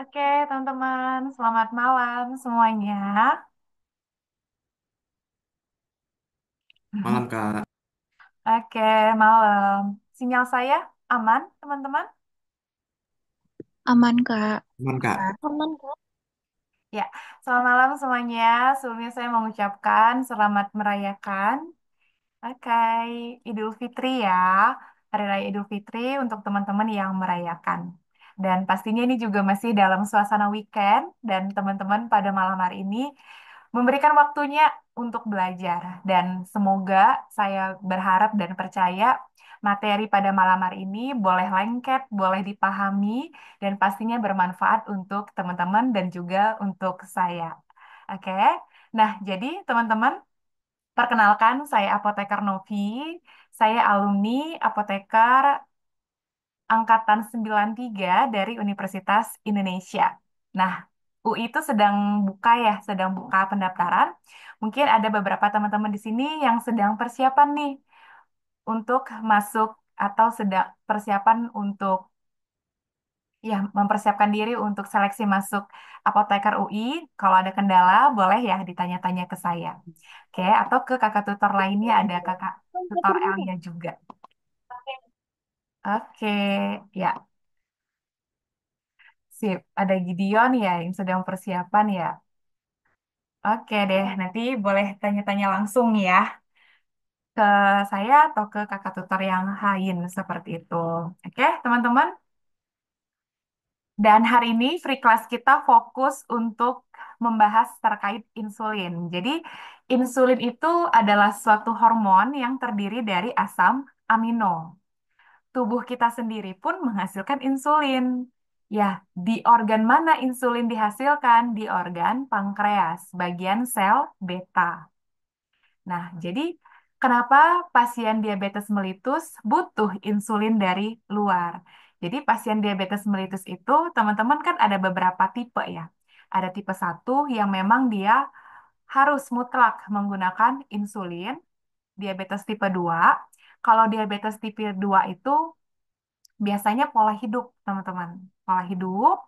Oke, teman-teman, selamat malam semuanya. Malam Kak, Oke, malam. Sinyal saya aman, teman-teman? Aman, Kak. aman Kak. Aman, Kak. Ya, selamat malam semuanya. Sebelumnya saya mengucapkan selamat merayakan. Oke, Idul Fitri ya. Hari Raya Idul Fitri untuk teman-teman yang merayakan. Dan pastinya ini juga masih dalam suasana weekend dan teman-teman pada malam hari ini memberikan waktunya untuk belajar. Dan semoga saya berharap dan percaya materi pada malam hari ini boleh lengket, boleh dipahami, dan pastinya bermanfaat untuk teman-teman dan juga untuk saya. Oke, nah jadi teman-teman, perkenalkan saya Apoteker Novi, saya alumni apoteker Angkatan 93 dari Universitas Indonesia. Nah, UI itu sedang buka pendaftaran. Mungkin ada beberapa teman-teman di sini yang sedang persiapan nih untuk masuk atau sedang persiapan untuk ya mempersiapkan diri untuk seleksi masuk apoteker UI. Kalau ada kendala, boleh ya ditanya-tanya ke saya. Oke, atau ke kakak tutor lainnya ada kakak tutor Elia juga. Oke, ya. Sip, ada Gideon ya yang sedang persiapan ya. Oke deh, nanti boleh tanya-tanya langsung ya ke saya atau ke kakak tutor yang lain seperti itu. Oke, teman-teman. Dan hari ini free class kita fokus untuk membahas terkait insulin. Jadi, insulin itu adalah suatu hormon yang terdiri dari asam amino. Tubuh kita sendiri pun menghasilkan insulin. Ya, di organ mana insulin dihasilkan? Di organ pankreas, bagian sel beta. Nah, jadi kenapa pasien diabetes mellitus butuh insulin dari luar? Jadi pasien diabetes mellitus itu, teman-teman kan ada beberapa tipe ya. Ada tipe satu yang memang dia harus mutlak menggunakan insulin, diabetes tipe 2. Kalau diabetes tipe 2 itu biasanya pola hidup, teman-teman. Pola hidup.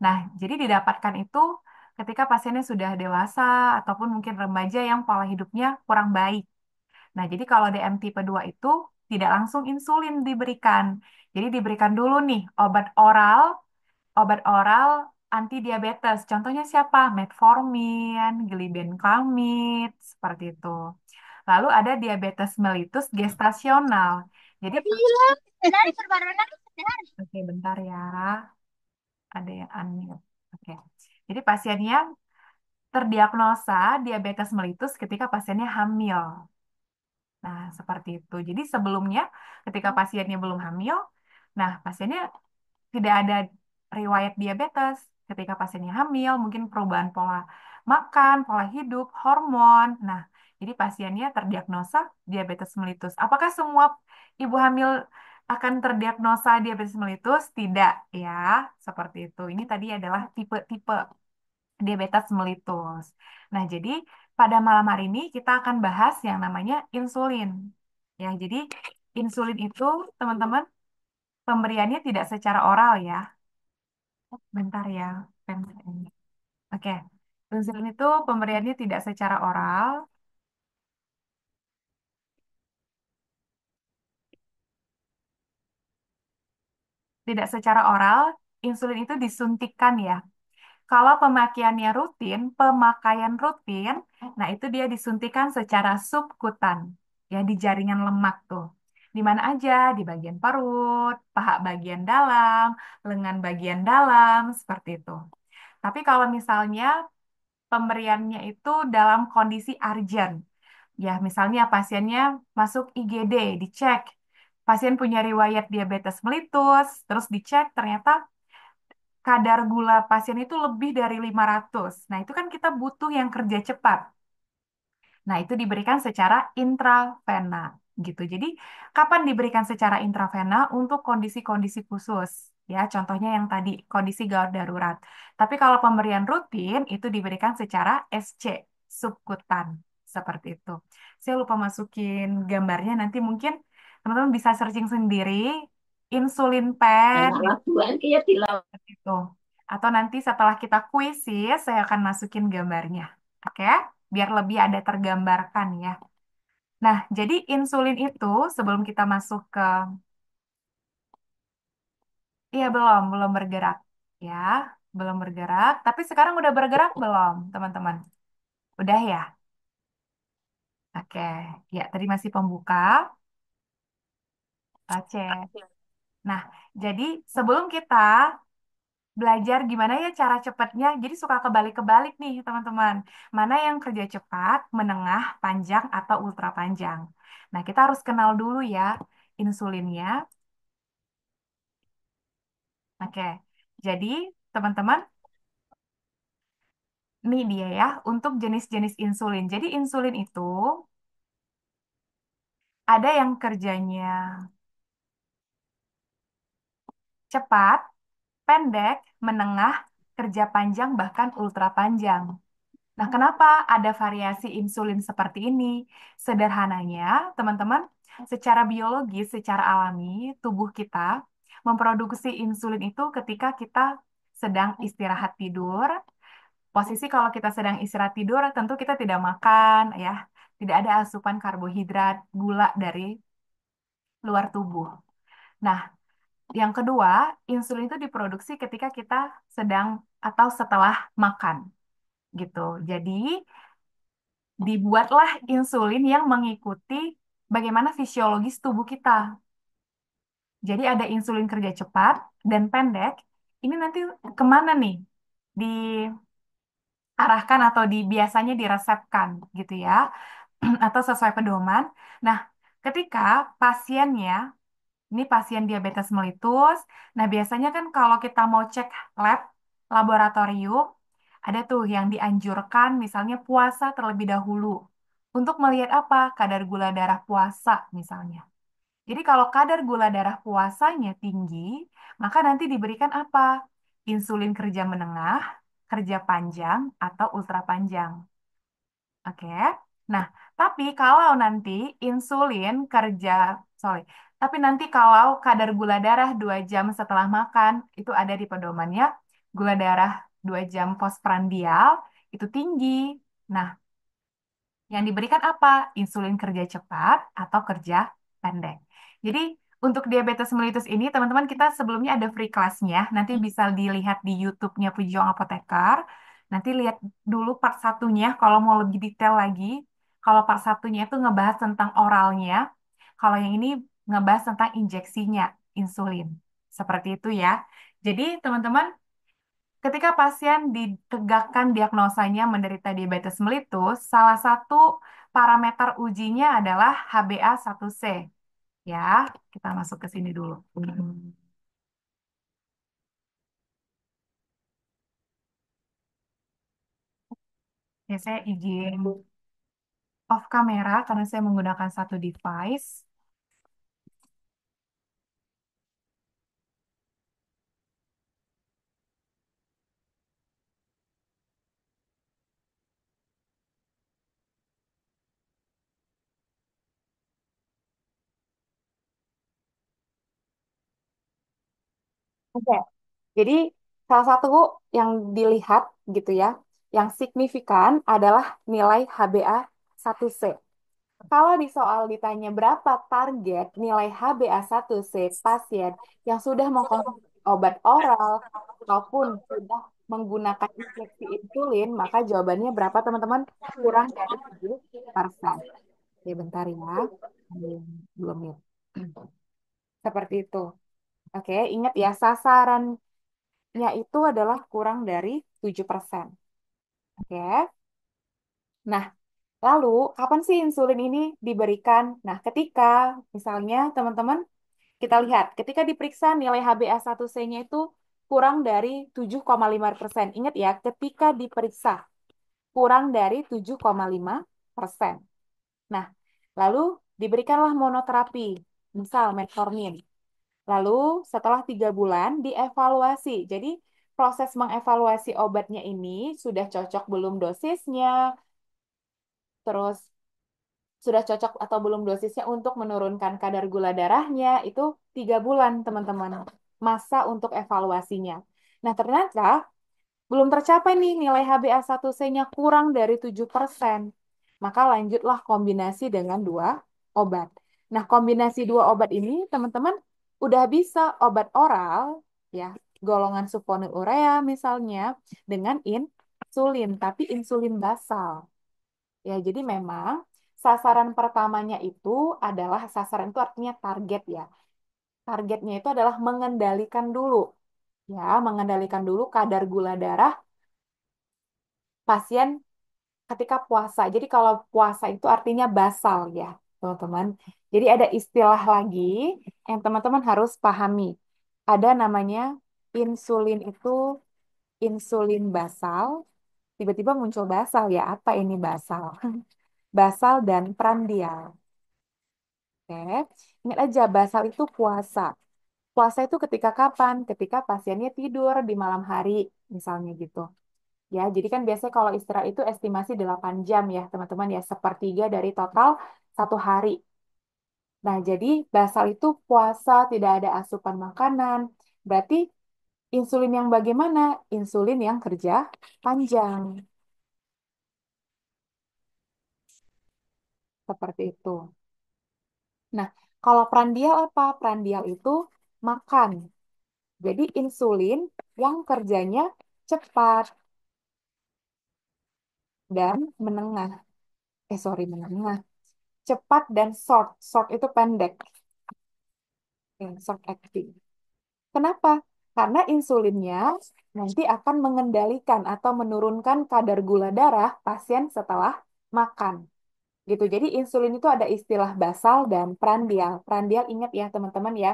Nah, jadi didapatkan itu ketika pasiennya sudah dewasa ataupun mungkin remaja yang pola hidupnya kurang baik. Nah, jadi kalau DM tipe 2 itu tidak langsung insulin diberikan. Jadi diberikan dulu nih obat oral anti diabetes. Contohnya siapa? Metformin, glibenclamid, seperti itu. Lalu ada diabetes mellitus gestasional. Jadi, oke, bentar ya. Ada yang unmute. Oke. Jadi pasiennya terdiagnosa diabetes mellitus ketika pasiennya hamil. Nah, seperti itu. Jadi sebelumnya ketika pasiennya belum hamil, nah pasiennya tidak ada riwayat diabetes. Ketika pasiennya hamil, mungkin perubahan pola makan, pola hidup, hormon. Nah, jadi pasiennya terdiagnosa diabetes mellitus. Apakah semua ibu hamil akan terdiagnosa diabetes mellitus? Tidak, ya. Seperti itu. Ini tadi adalah tipe-tipe diabetes mellitus. Nah, jadi pada malam hari ini kita akan bahas yang namanya insulin. Ya, jadi insulin itu teman-teman pemberiannya tidak secara oral ya. Bentar ya, pen saya ini. Oke. Insulin itu pemberiannya tidak secara oral, insulin itu disuntikkan ya. Kalau pemakaian rutin, nah itu dia disuntikan secara subkutan, ya di jaringan lemak tuh. Di mana aja? Di bagian perut, paha bagian dalam, lengan bagian dalam, seperti itu. Tapi kalau misalnya pemberiannya itu dalam kondisi urgent, ya misalnya pasiennya masuk IGD, dicek, pasien punya riwayat diabetes mellitus, terus dicek ternyata kadar gula pasien itu lebih dari 500. Nah, itu kan kita butuh yang kerja cepat. Nah, itu diberikan secara intravena gitu. Jadi, kapan diberikan secara intravena untuk kondisi-kondisi khusus? Ya, contohnya yang tadi, kondisi gawat darurat. Tapi kalau pemberian rutin itu diberikan secara SC, subkutan, seperti itu. Saya lupa masukin gambarnya, nanti mungkin teman-teman bisa searching sendiri, insulin pen, Anak labuan kayak di seperti itu. Atau nanti setelah kita kuisis, saya akan masukin gambarnya. Oke? Biar lebih ada tergambarkan ya. Nah, jadi insulin itu sebelum kita masuk ke, iya belum bergerak. Ya, belum bergerak. Tapi sekarang udah bergerak belum, teman-teman? Udah ya? Oke. Ya, tadi masih pembuka. Kita cek. Nah, jadi sebelum kita belajar gimana ya cara cepatnya. Jadi suka kebalik-kebalik nih teman-teman. Mana yang kerja cepat, menengah, panjang, atau ultra panjang. Nah, kita harus kenal dulu ya insulinnya. Oke, jadi teman-teman, ini dia ya untuk jenis-jenis insulin. Jadi insulin itu ada yang kerjanya cepat, pendek, menengah, kerja panjang, bahkan ultra panjang. Nah, kenapa ada variasi insulin seperti ini? Sederhananya, teman-teman, secara biologis, secara alami, tubuh kita memproduksi insulin itu ketika kita sedang istirahat tidur. Posisi kalau kita sedang istirahat tidur, tentu kita tidak makan, ya, tidak ada asupan karbohidrat, gula dari luar tubuh. Nah, yang kedua, insulin itu diproduksi ketika kita sedang atau setelah makan, gitu. Jadi, dibuatlah insulin yang mengikuti bagaimana fisiologis tubuh kita. Jadi ada insulin kerja cepat dan pendek. Ini nanti kemana nih? Diarahkan atau biasanya diresepkan gitu ya, atau sesuai pedoman. Nah, ketika pasiennya, ini pasien diabetes mellitus, nah biasanya kan kalau kita mau cek lab, laboratorium, ada tuh yang dianjurkan misalnya puasa terlebih dahulu. Untuk melihat apa? Kadar gula darah puasa misalnya. Jadi kalau kadar gula darah puasanya tinggi, maka nanti diberikan apa? Insulin kerja menengah, kerja panjang, atau ultra panjang. Oke. Nah, tapi kalau nanti insulin kerja, sorry, tapi nanti kalau kadar gula darah 2 jam setelah makan, itu ada di pedomannya, gula darah 2 jam postprandial, itu tinggi. Nah, yang diberikan apa? Insulin kerja cepat atau kerja pendek. Jadi untuk diabetes mellitus ini, teman-teman kita sebelumnya ada free class-nya. Nanti bisa dilihat di YouTube-nya Pujiwang Apotekar. Nanti lihat dulu part satunya kalau mau lebih detail lagi. Kalau part satunya itu ngebahas tentang oralnya. Kalau yang ini ngebahas tentang injeksinya, insulin. Seperti itu ya. Jadi teman-teman, ketika pasien ditegakkan diagnosanya menderita diabetes mellitus, salah satu parameter ujinya adalah HbA1c. Ya, kita masuk ke sini dulu. Ya, saya izin off kamera karena saya menggunakan satu device. Oke. Jadi salah satu yang dilihat gitu ya, yang signifikan adalah nilai HbA1c. Kalau di soal ditanya berapa target nilai HbA1c pasien yang sudah mengkonsumsi obat oral ataupun sudah menggunakan injeksi insulin, maka jawabannya berapa teman-teman? Kurang dari 7%. Oke, bentar ya. Belum, belum ya. Seperti itu. Oke, ingat ya, sasarannya itu adalah kurang dari 7%. Oke. Nah, lalu kapan sih insulin ini diberikan? Nah, ketika misalnya teman-teman kita lihat, ketika diperiksa nilai HbA1c-nya itu kurang dari 7,5%. Ingat ya, ketika diperiksa kurang dari 7,5%. Nah, lalu diberikanlah monoterapi, misal metformin. Lalu setelah 3 bulan dievaluasi. Jadi proses mengevaluasi obatnya ini sudah cocok belum dosisnya, terus sudah cocok atau belum dosisnya untuk menurunkan kadar gula darahnya, itu 3 bulan teman-teman masa untuk evaluasinya. Nah, ternyata belum tercapai nih nilai HbA1c-nya kurang dari 7%. Maka lanjutlah kombinasi dengan dua obat. Nah, kombinasi dua obat ini teman-teman udah bisa obat oral ya, golongan sulfonylurea misalnya dengan insulin, tapi insulin basal. Ya, jadi memang sasaran pertamanya itu adalah sasaran itu artinya target ya. Targetnya itu adalah mengendalikan dulu ya, mengendalikan dulu kadar gula darah pasien ketika puasa. Jadi kalau puasa itu artinya basal ya, teman-teman. Jadi ada istilah lagi yang teman-teman harus pahami. Ada namanya insulin itu insulin basal. Tiba-tiba muncul basal ya. Apa ini basal? Basal dan prandial. Oke. Ingat aja basal itu puasa. Puasa itu ketika kapan? Ketika pasiennya tidur di malam hari, misalnya gitu. Ya, jadi kan biasanya kalau istirahat itu estimasi 8 jam ya, teman-teman ya, sepertiga dari total satu hari. Nah, jadi basal itu puasa, tidak ada asupan makanan. Berarti insulin yang bagaimana? Insulin yang kerja panjang. Seperti itu. Nah, kalau prandial apa? Prandial itu makan. Jadi insulin yang kerjanya cepat dan menengah. Sorry, menengah. Cepat dan short. Short itu pendek. Short acting. Kenapa? Karena insulinnya nanti akan mengendalikan atau menurunkan kadar gula darah pasien setelah makan. Gitu. Jadi insulin itu ada istilah basal dan prandial. Prandial ingat ya teman-teman ya.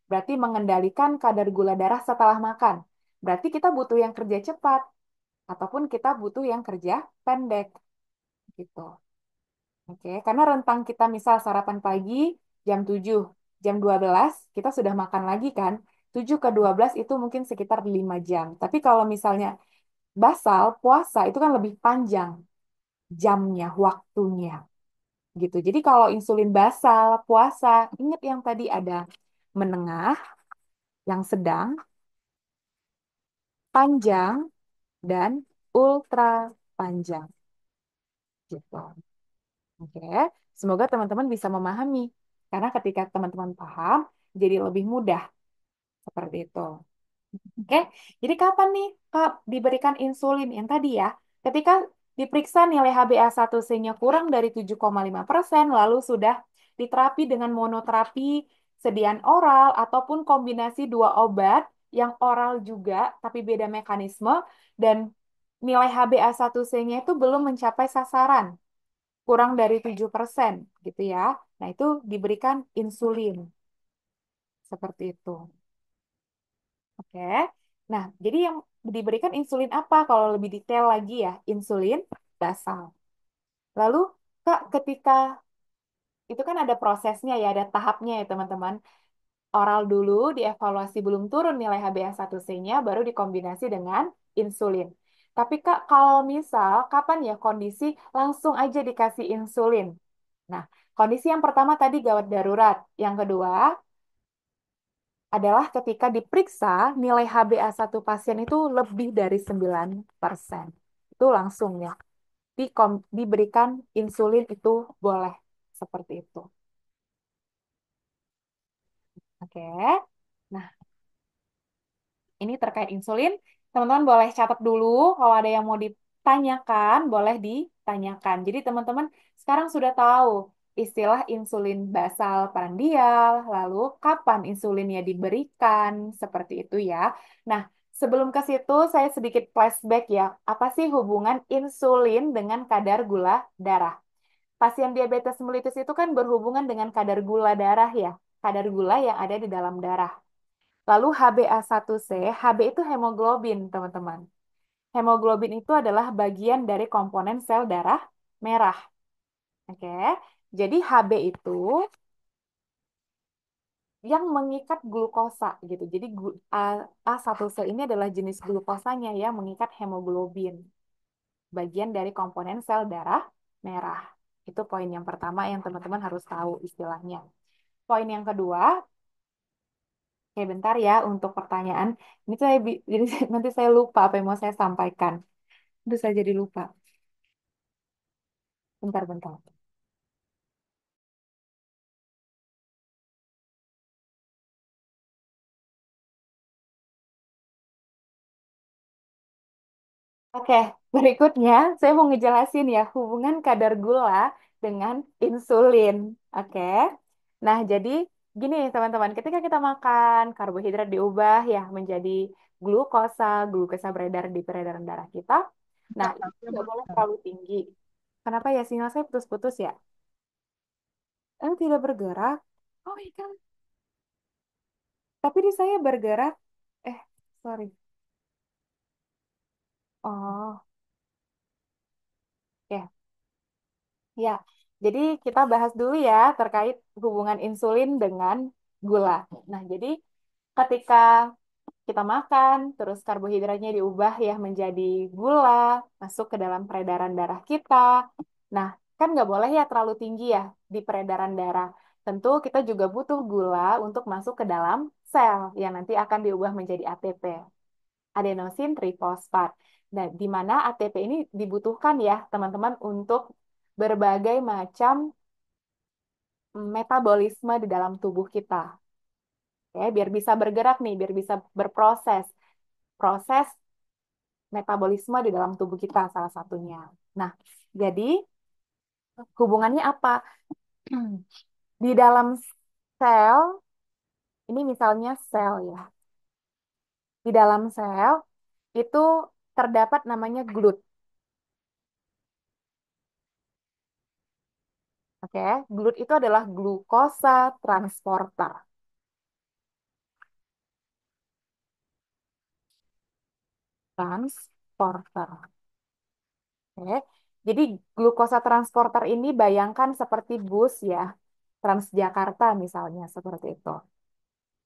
Berarti mengendalikan kadar gula darah setelah makan. Berarti kita butuh yang kerja cepat ataupun kita butuh yang kerja pendek gitu. Oke, karena rentang kita misal sarapan pagi jam 7, jam 12 kita sudah makan lagi kan. 7 ke 12 itu mungkin sekitar 5 jam. Tapi kalau misalnya basal, puasa itu kan lebih panjang jamnya, waktunya gitu. Jadi kalau insulin basal, puasa, ingat yang tadi ada menengah, yang sedang, panjang, dan ultra panjang gitu. Oke, semoga teman-teman bisa memahami. Karena ketika teman-teman paham, jadi lebih mudah seperti itu. Oke, jadi kapan nih Kak diberikan insulin yang tadi ya? Ketika diperiksa nilai HbA1c-nya kurang dari 7,5%, lalu sudah diterapi dengan monoterapi sediaan oral ataupun kombinasi dua obat yang oral juga tapi beda mekanisme dan nilai HbA1c-nya itu belum mencapai sasaran, kurang dari 7% gitu ya. Nah, itu diberikan insulin seperti itu. Oke. Nah, jadi yang diberikan insulin apa kalau lebih detail lagi ya? Insulin basal. Lalu, Kak, ketika itu kan ada prosesnya ya, ada tahapnya ya teman-teman. Oral dulu, dievaluasi belum turun nilai HbA1c-nya, baru dikombinasi dengan insulin. Tapi Kak, kalau misal, kapan ya kondisi langsung aja dikasih insulin? Nah, kondisi yang pertama tadi gawat darurat. Yang kedua, adalah ketika diperiksa nilai HbA1 pasien itu lebih dari 9%. Itu langsung ya. Diberikan insulin itu boleh seperti itu. Oke. Nah, ini terkait insulin. Teman-teman boleh catat dulu kalau ada yang mau ditanyakan, boleh ditanyakan. Jadi teman-teman sekarang sudah tahu istilah insulin basal prandial, lalu kapan insulinnya diberikan, seperti itu ya. Nah, sebelum ke situ saya sedikit flashback ya. Apa sih hubungan insulin dengan kadar gula darah? Pasien diabetes mellitus itu kan berhubungan dengan kadar gula darah ya, kadar gula yang ada di dalam darah. Lalu HbA1c, Hb itu hemoglobin, teman-teman. Hemoglobin itu adalah bagian dari komponen sel darah merah. Oke. Jadi Hb itu yang mengikat glukosa gitu. Jadi A1C ini adalah jenis glukosanya yang mengikat hemoglobin, bagian dari komponen sel darah merah. Itu poin yang pertama yang teman-teman harus tahu istilahnya. Poin yang kedua, Oke, bentar ya untuk pertanyaan. Ini tuh jadi nanti saya lupa apa yang mau saya sampaikan. Aduh, saya jadi lupa. Bentar. Oke, berikutnya saya mau ngejelasin ya hubungan kadar gula dengan insulin. Oke. Nah, jadi gini teman-teman, ketika kita makan, karbohidrat diubah ya menjadi glukosa, glukosa beredar di peredaran darah kita. Nah, itu nggak boleh terlalu tinggi. Kenapa ya sinyal saya putus-putus ya? Tidak bergerak. Oh my God. Tapi di saya bergerak. Eh, sorry. Oh, ya. Ya, jadi kita bahas dulu ya terkait hubungan insulin dengan gula. Nah, jadi ketika kita makan, terus karbohidratnya diubah ya menjadi gula, masuk ke dalam peredaran darah kita. Nah, kan nggak boleh ya terlalu tinggi ya di peredaran darah. Tentu kita juga butuh gula untuk masuk ke dalam sel yang nanti akan diubah menjadi ATP, adenosin trifosfat. Nah, di mana ATP ini dibutuhkan ya teman-teman untuk berbagai macam metabolisme di dalam tubuh kita. Ya, biar bisa bergerak nih, biar bisa berproses. Proses metabolisme di dalam tubuh kita salah satunya. Nah, jadi hubungannya apa? Di dalam sel, ini misalnya sel ya. Di dalam sel itu terdapat namanya GLUT. Oke, GLUT itu adalah glukosa transporter. Transporter. Oke. Jadi glukosa transporter ini bayangkan seperti bus ya, Transjakarta misalnya seperti itu.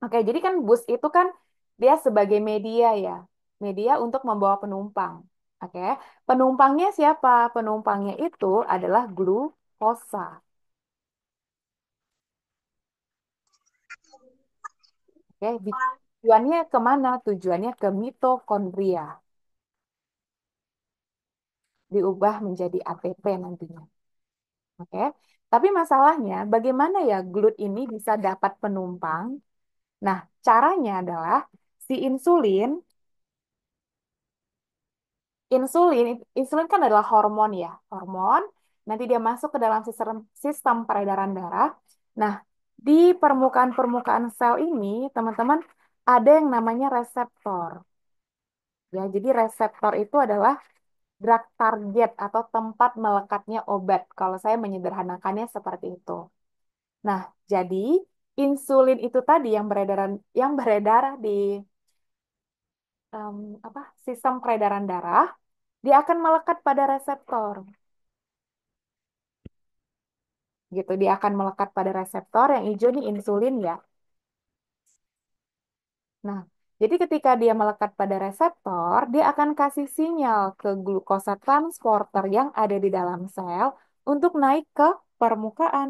Oke, jadi kan bus itu kan dia sebagai media ya, media untuk membawa penumpang. Oke, penumpangnya siapa? Penumpangnya itu adalah glukosa. Oke, tujuannya kemana? Tujuannya ke mitokondria, diubah menjadi ATP nantinya. Oke, tapi masalahnya bagaimana ya GLUT ini bisa dapat penumpang? Nah, caranya adalah si insulin, insulin kan adalah hormon ya, hormon. Nanti dia masuk ke dalam sistem peredaran darah. Nah, di permukaan-permukaan sel ini, teman-teman, ada yang namanya reseptor. Ya, jadi reseptor itu adalah drug target atau tempat melekatnya obat. Kalau saya menyederhanakannya seperti itu. Nah, jadi insulin itu tadi yang beredar di em, apa sistem peredaran darah, dia akan melekat pada reseptor. Gitu, dia akan melekat pada reseptor yang hijau nih insulin ya. Nah, jadi ketika dia melekat pada reseptor, dia akan kasih sinyal ke glukosa transporter yang ada di dalam sel untuk naik ke permukaan.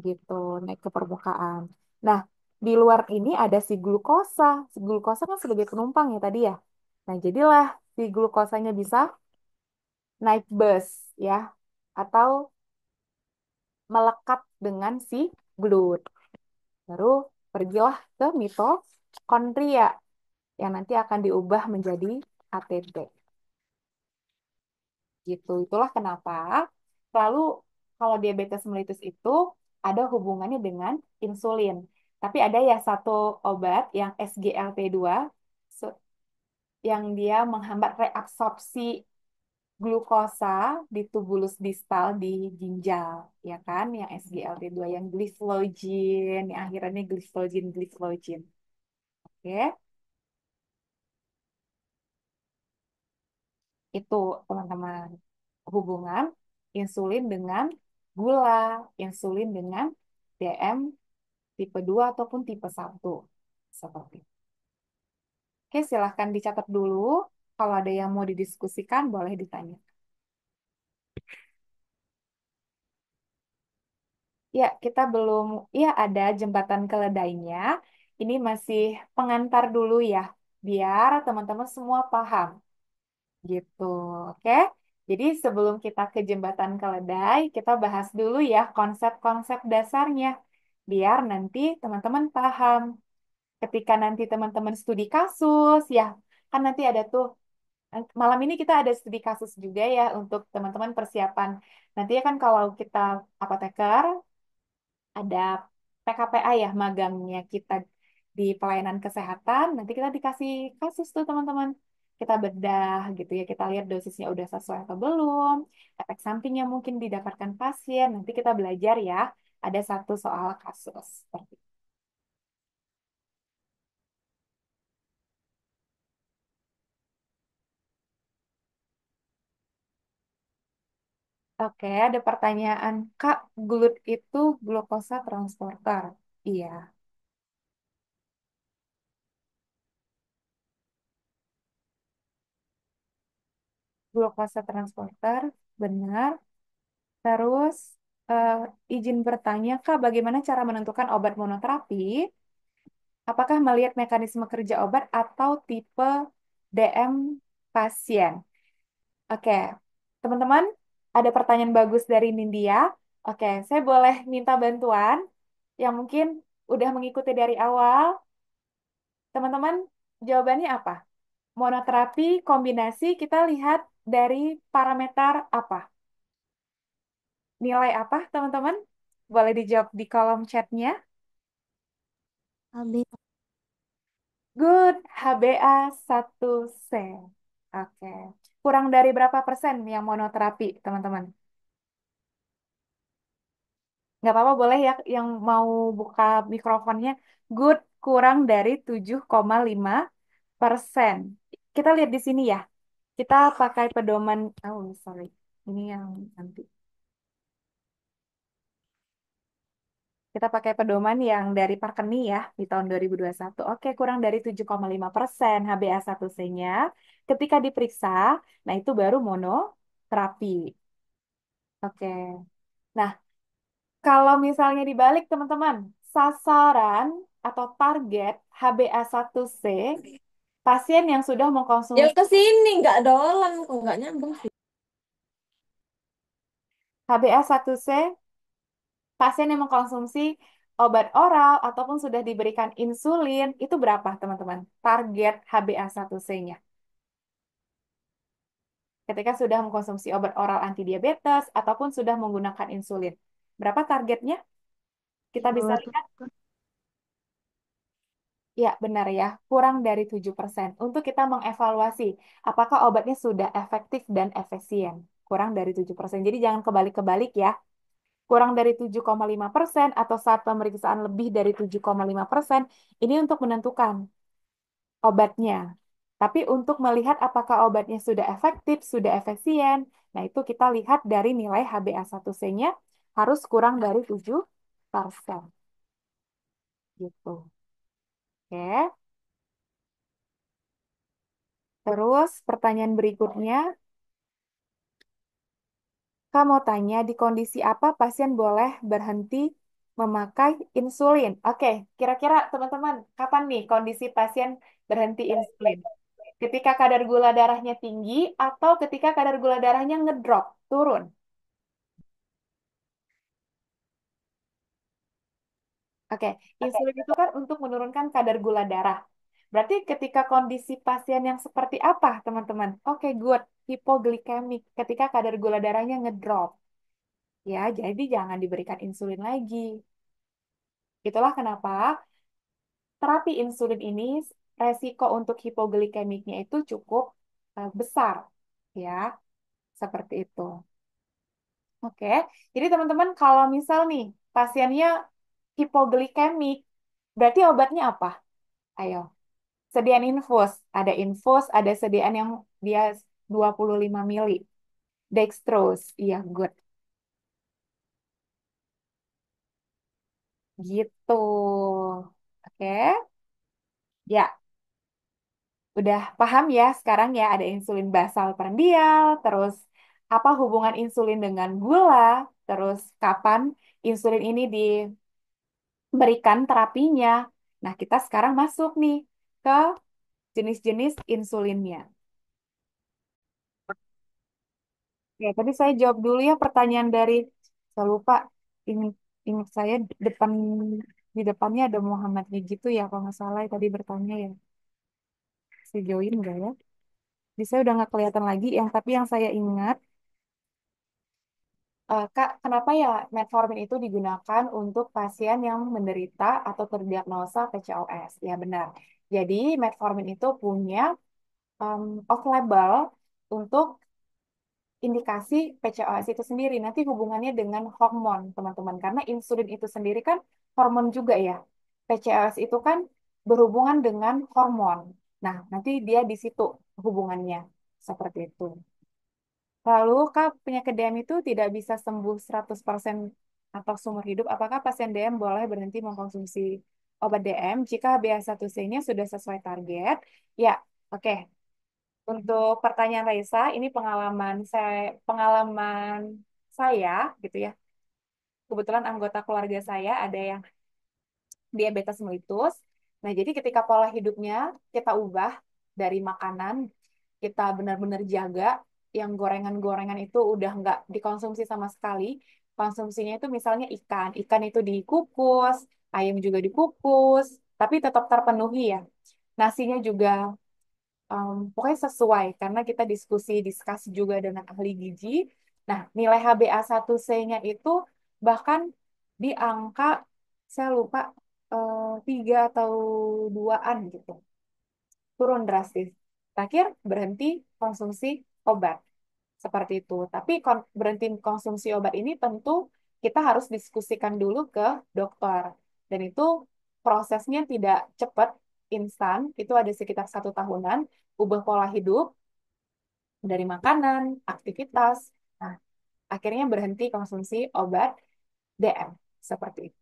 Gitu, naik ke permukaan. Nah, di luar ini ada si glukosa. Si glukosa kan sebagai penumpang ya tadi ya. Nah, jadilah si glukosanya bisa naik bus ya, atau melekat dengan si glut. Baru pergilah ke mitokondria yang nanti akan diubah menjadi ATP. Gitu. Itulah kenapa selalu kalau diabetes mellitus itu ada hubungannya dengan insulin. Tapi ada ya satu obat yang SGLT2 yang dia menghambat reabsorpsi glukosa di tubulus distal di ginjal, ya kan? Yang SGLT2 yang glyphlogin, yang akhirannya glyphlogin. Oke, itu teman-teman hubungan insulin dengan gula, insulin dengan DM tipe 2 ataupun tipe 1. Seperti itu. Oke, silahkan dicatat dulu. Kalau ada yang mau didiskusikan, boleh ditanya. Ya, kita belum, ya ada jembatan keledainya. Ini masih pengantar dulu ya, biar teman-teman semua paham. Gitu, oke? Jadi sebelum kita ke jembatan keledai, kita bahas dulu ya konsep-konsep dasarnya. Biar nanti teman-teman paham. Ketika nanti teman-teman studi kasus, ya kan nanti ada tuh, malam ini kita ada studi kasus juga ya untuk teman-teman persiapan. Nanti ya kan kalau kita apoteker, ada PKPA ya magangnya kita di pelayanan kesehatan, nanti kita dikasih kasus tuh teman-teman. Kita bedah gitu ya, kita lihat dosisnya udah sesuai atau belum, efek samping yang mungkin didapatkan pasien, nanti kita belajar ya, ada satu soal kasus. Seperti itu. Oke, ada pertanyaan, Kak, GLUT itu glukosa transporter. Iya, glukosa transporter, benar. Terus, eh, izin bertanya, Kak, bagaimana cara menentukan obat monoterapi? Apakah melihat mekanisme kerja obat atau tipe DM pasien? Oke, teman-teman, ada pertanyaan bagus dari Nindya. Oke, saya boleh minta bantuan yang mungkin udah mengikuti dari awal. Teman-teman, jawabannya apa? Monoterapi kombinasi kita lihat dari parameter apa? Nilai apa, teman-teman? Boleh dijawab di kolom chatnya. Habis. Good, HbA1c. Oke. Kurang dari berapa persen yang monoterapi, teman-teman? Nggak apa-apa, boleh ya yang mau buka mikrofonnya. Good, kurang dari 7,5%. Kita lihat di sini ya. Kita pakai pedoman, oh sorry, ini yang nanti. Kita pakai pedoman yang dari Parkeni ya, di tahun 2021. Oke, kurang dari 7,5% HbA1c-nya. Ketika diperiksa, nah itu baru monoterapi. Oke. Nah, kalau misalnya dibalik teman-teman, sasaran atau target HbA1c pasien yang sudah Yang mengkonsumsi ke sini nggak dolan kok nggak nyambung sih. HbA1c pasien yang mengkonsumsi obat oral ataupun sudah diberikan insulin itu berapa teman-teman? Target HbA1c-nya. Ketika sudah mengkonsumsi obat oral antidiabetes ataupun sudah menggunakan insulin. Berapa targetnya? Di Kita bisa bawah tuh. lihat. Ya, benar ya. Kurang dari 7%. Untuk kita mengevaluasi apakah obatnya sudah efektif dan efisien. Kurang dari 7%. Jadi jangan kebalik-kebalik ya. Kurang dari 7,5% atau saat pemeriksaan lebih dari 7,5% ini untuk menentukan obatnya. Tapi untuk melihat apakah obatnya sudah efektif, sudah efisien, nah itu kita lihat dari nilai HbA1c-nya harus kurang dari 7%. Gitu. Oke. Terus pertanyaan berikutnya, kamu tanya di kondisi apa pasien boleh berhenti memakai insulin? Oke, kira-kira teman-teman, kapan nih kondisi pasien berhenti insulin? Ketika kadar gula darahnya tinggi atau ketika kadar gula darahnya ngedrop, turun? Oke, insulin itu kan untuk menurunkan kadar gula darah. Berarti ketika kondisi pasien yang seperti apa, teman-teman? Oke, good. Hipoglikemik, ketika kadar gula darahnya ngedrop. Ya, jadi jangan diberikan insulin lagi. Itulah kenapa terapi insulin ini resiko untuk hipoglikemiknya itu cukup besar. Ya, seperti itu. Oke, jadi teman-teman kalau misal nih pasiennya hipoglikemik, berarti obatnya apa? Ayo. Sediaan infus. Ada infus, ada sediaan yang dia 25 mili. Dextrose. Iya, good. Gitu. Oke. Ya, udah paham ya sekarang ya ada insulin basal prandial, terus apa hubungan insulin dengan gula, terus kapan insulin ini diberikan terapinya. Nah, kita sekarang masuk nih ke jenis-jenis insulinnya. Ya, tadi saya jawab dulu ya pertanyaan dari, saya lupa, ingat, ingat saya di depannya ada Muhammadnya gitu ya, kalau nggak salah tadi bertanya ya. Saya join nggak ya? Jadi saya udah nggak kelihatan lagi, tapi yang saya ingat, Kak, kenapa ya metformin itu digunakan untuk pasien yang menderita atau terdiagnosa PCOS? Ya benar. Jadi metformin itu punya off-label untuk indikasi PCOS itu sendiri. Nanti hubungannya dengan hormon, teman-teman. Karena insulin itu sendiri kan hormon juga ya. PCOS itu kan berhubungan dengan hormon. Nah, nanti dia di situ hubungannya. Seperti itu. Lalu, Kak, penyakit DM itu tidak bisa sembuh 100% atau seumur hidup. Apakah pasien DM boleh berhenti mengkonsumsi obat DM jika BA1C-nya sudah sesuai target? Ya, oke. Untuk pertanyaan Raisa, ini pengalaman saya gitu ya. Kebetulan anggota keluarga saya ada yang diabetes mellitus. Nah, jadi ketika pola hidupnya kita ubah dari makanan, kita benar-benar jaga yang gorengan-gorengan itu udah nggak dikonsumsi sama sekali. Konsumsinya itu misalnya ikan. Ikan itu dikukus, ayam juga dikukus, tapi tetap terpenuhi ya. Nasinya juga pokoknya sesuai karena kita diskusi juga dengan ahli gizi. Nah, nilai HbA1c-nya itu bahkan di angka saya lupa 3 atau 2-an gitu. Turun drastis. Terakhir berhenti konsumsi obat seperti itu. Tapi berhenti konsumsi obat ini tentu kita harus diskusikan dulu ke dokter. Dan itu prosesnya tidak cepat, instan. Itu ada sekitar 1 tahunan. Ubah pola hidup dari makanan, aktivitas. Nah, akhirnya berhenti konsumsi obat DM. Seperti itu.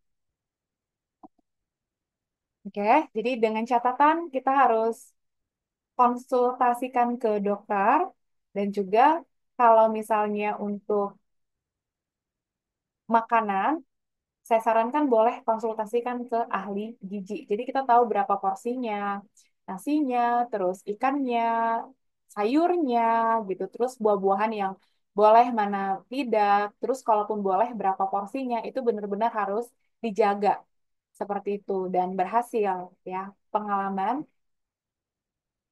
Oke, jadi dengan catatan kita harus konsultasikan ke dokter dan juga kalau misalnya untuk makanan, saya sarankan boleh konsultasikan ke ahli gizi. Jadi kita tahu berapa porsinya, nasinya, terus ikannya, sayurnya, gitu. Terus buah-buahan yang boleh mana tidak. Terus kalaupun boleh berapa porsinya, itu benar-benar harus dijaga seperti itu dan berhasil ya. Pengalaman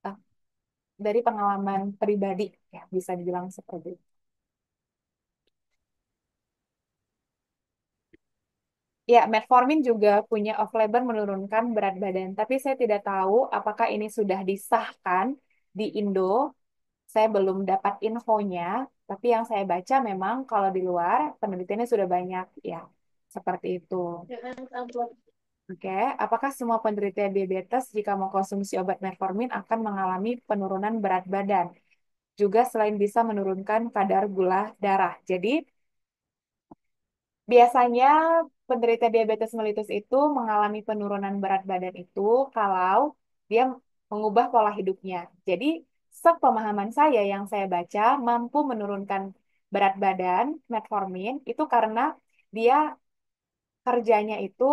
eh, dari pengalaman pribadi ya bisa dibilang seperti itu. Ya, metformin juga punya off-label menurunkan berat badan, tapi saya tidak tahu apakah ini sudah disahkan di Indo. Saya belum dapat infonya, tapi yang saya baca memang kalau di luar penelitiannya sudah banyak ya, seperti itu. Oke, apakah semua penderita diabetes jika mengkonsumsi obat metformin akan mengalami penurunan berat badan? Juga selain bisa menurunkan kadar gula darah. Jadi, biasanya penderita diabetes mellitus itu mengalami penurunan berat badan itu kalau dia mengubah pola hidupnya. Jadi, sepemahaman saya yang saya baca mampu menurunkan berat badan metformin itu karena dia kerjanya itu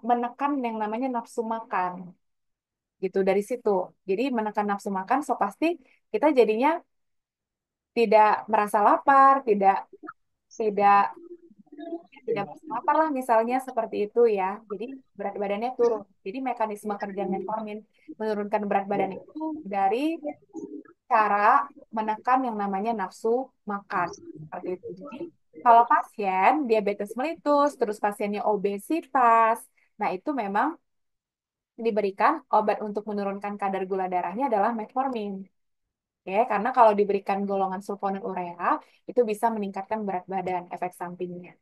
menekan yang namanya nafsu makan gitu dari situ. Jadi menekan nafsu makan, so pasti kita jadinya tidak merasa lapar, tidak tidak tidak lapar lah misalnya seperti itu ya. Jadi berat badannya turun. Jadi mekanisme kerja metformin menurunkan berat badan itu dari cara menekan yang namanya nafsu makan. Seperti itu. Jadi kalau pasien diabetes mellitus, terus pasiennya obesitas, nah itu memang diberikan obat untuk menurunkan kadar gula darahnya adalah metformin. Oke, karena kalau diberikan golongan sulfonylurea itu bisa meningkatkan berat badan efek sampingnya.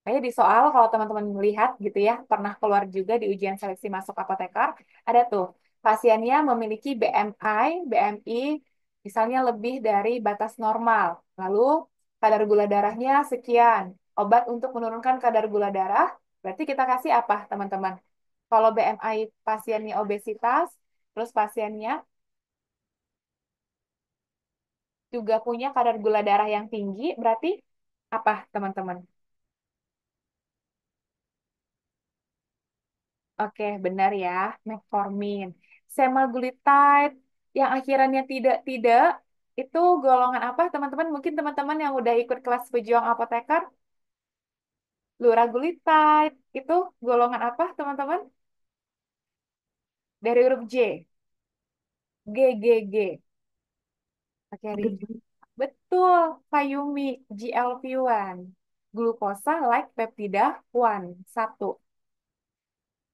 Kayak di soal kalau teman-teman melihat gitu ya, pernah keluar juga di ujian seleksi masuk apoteker, ada tuh pasiennya memiliki BMI misalnya lebih dari batas normal. Lalu kadar gula darahnya sekian. Obat untuk menurunkan kadar gula darah, berarti kita kasih apa, teman-teman? Kalau BMI pasiennya obesitas, terus pasiennya juga punya kadar gula darah yang tinggi, berarti apa, teman-teman? Oke, benar ya, metformin. Semaglutide yang akhirannya tidak-tidak, itu golongan apa, teman-teman? Mungkin teman-teman yang udah ikut kelas pejuang apoteker, luraglutide, itu golongan apa, teman-teman? Dari huruf J, G, G, G. Oke, Rin. Betul, Fayumi, GLP-1. Glukosa like peptida 1.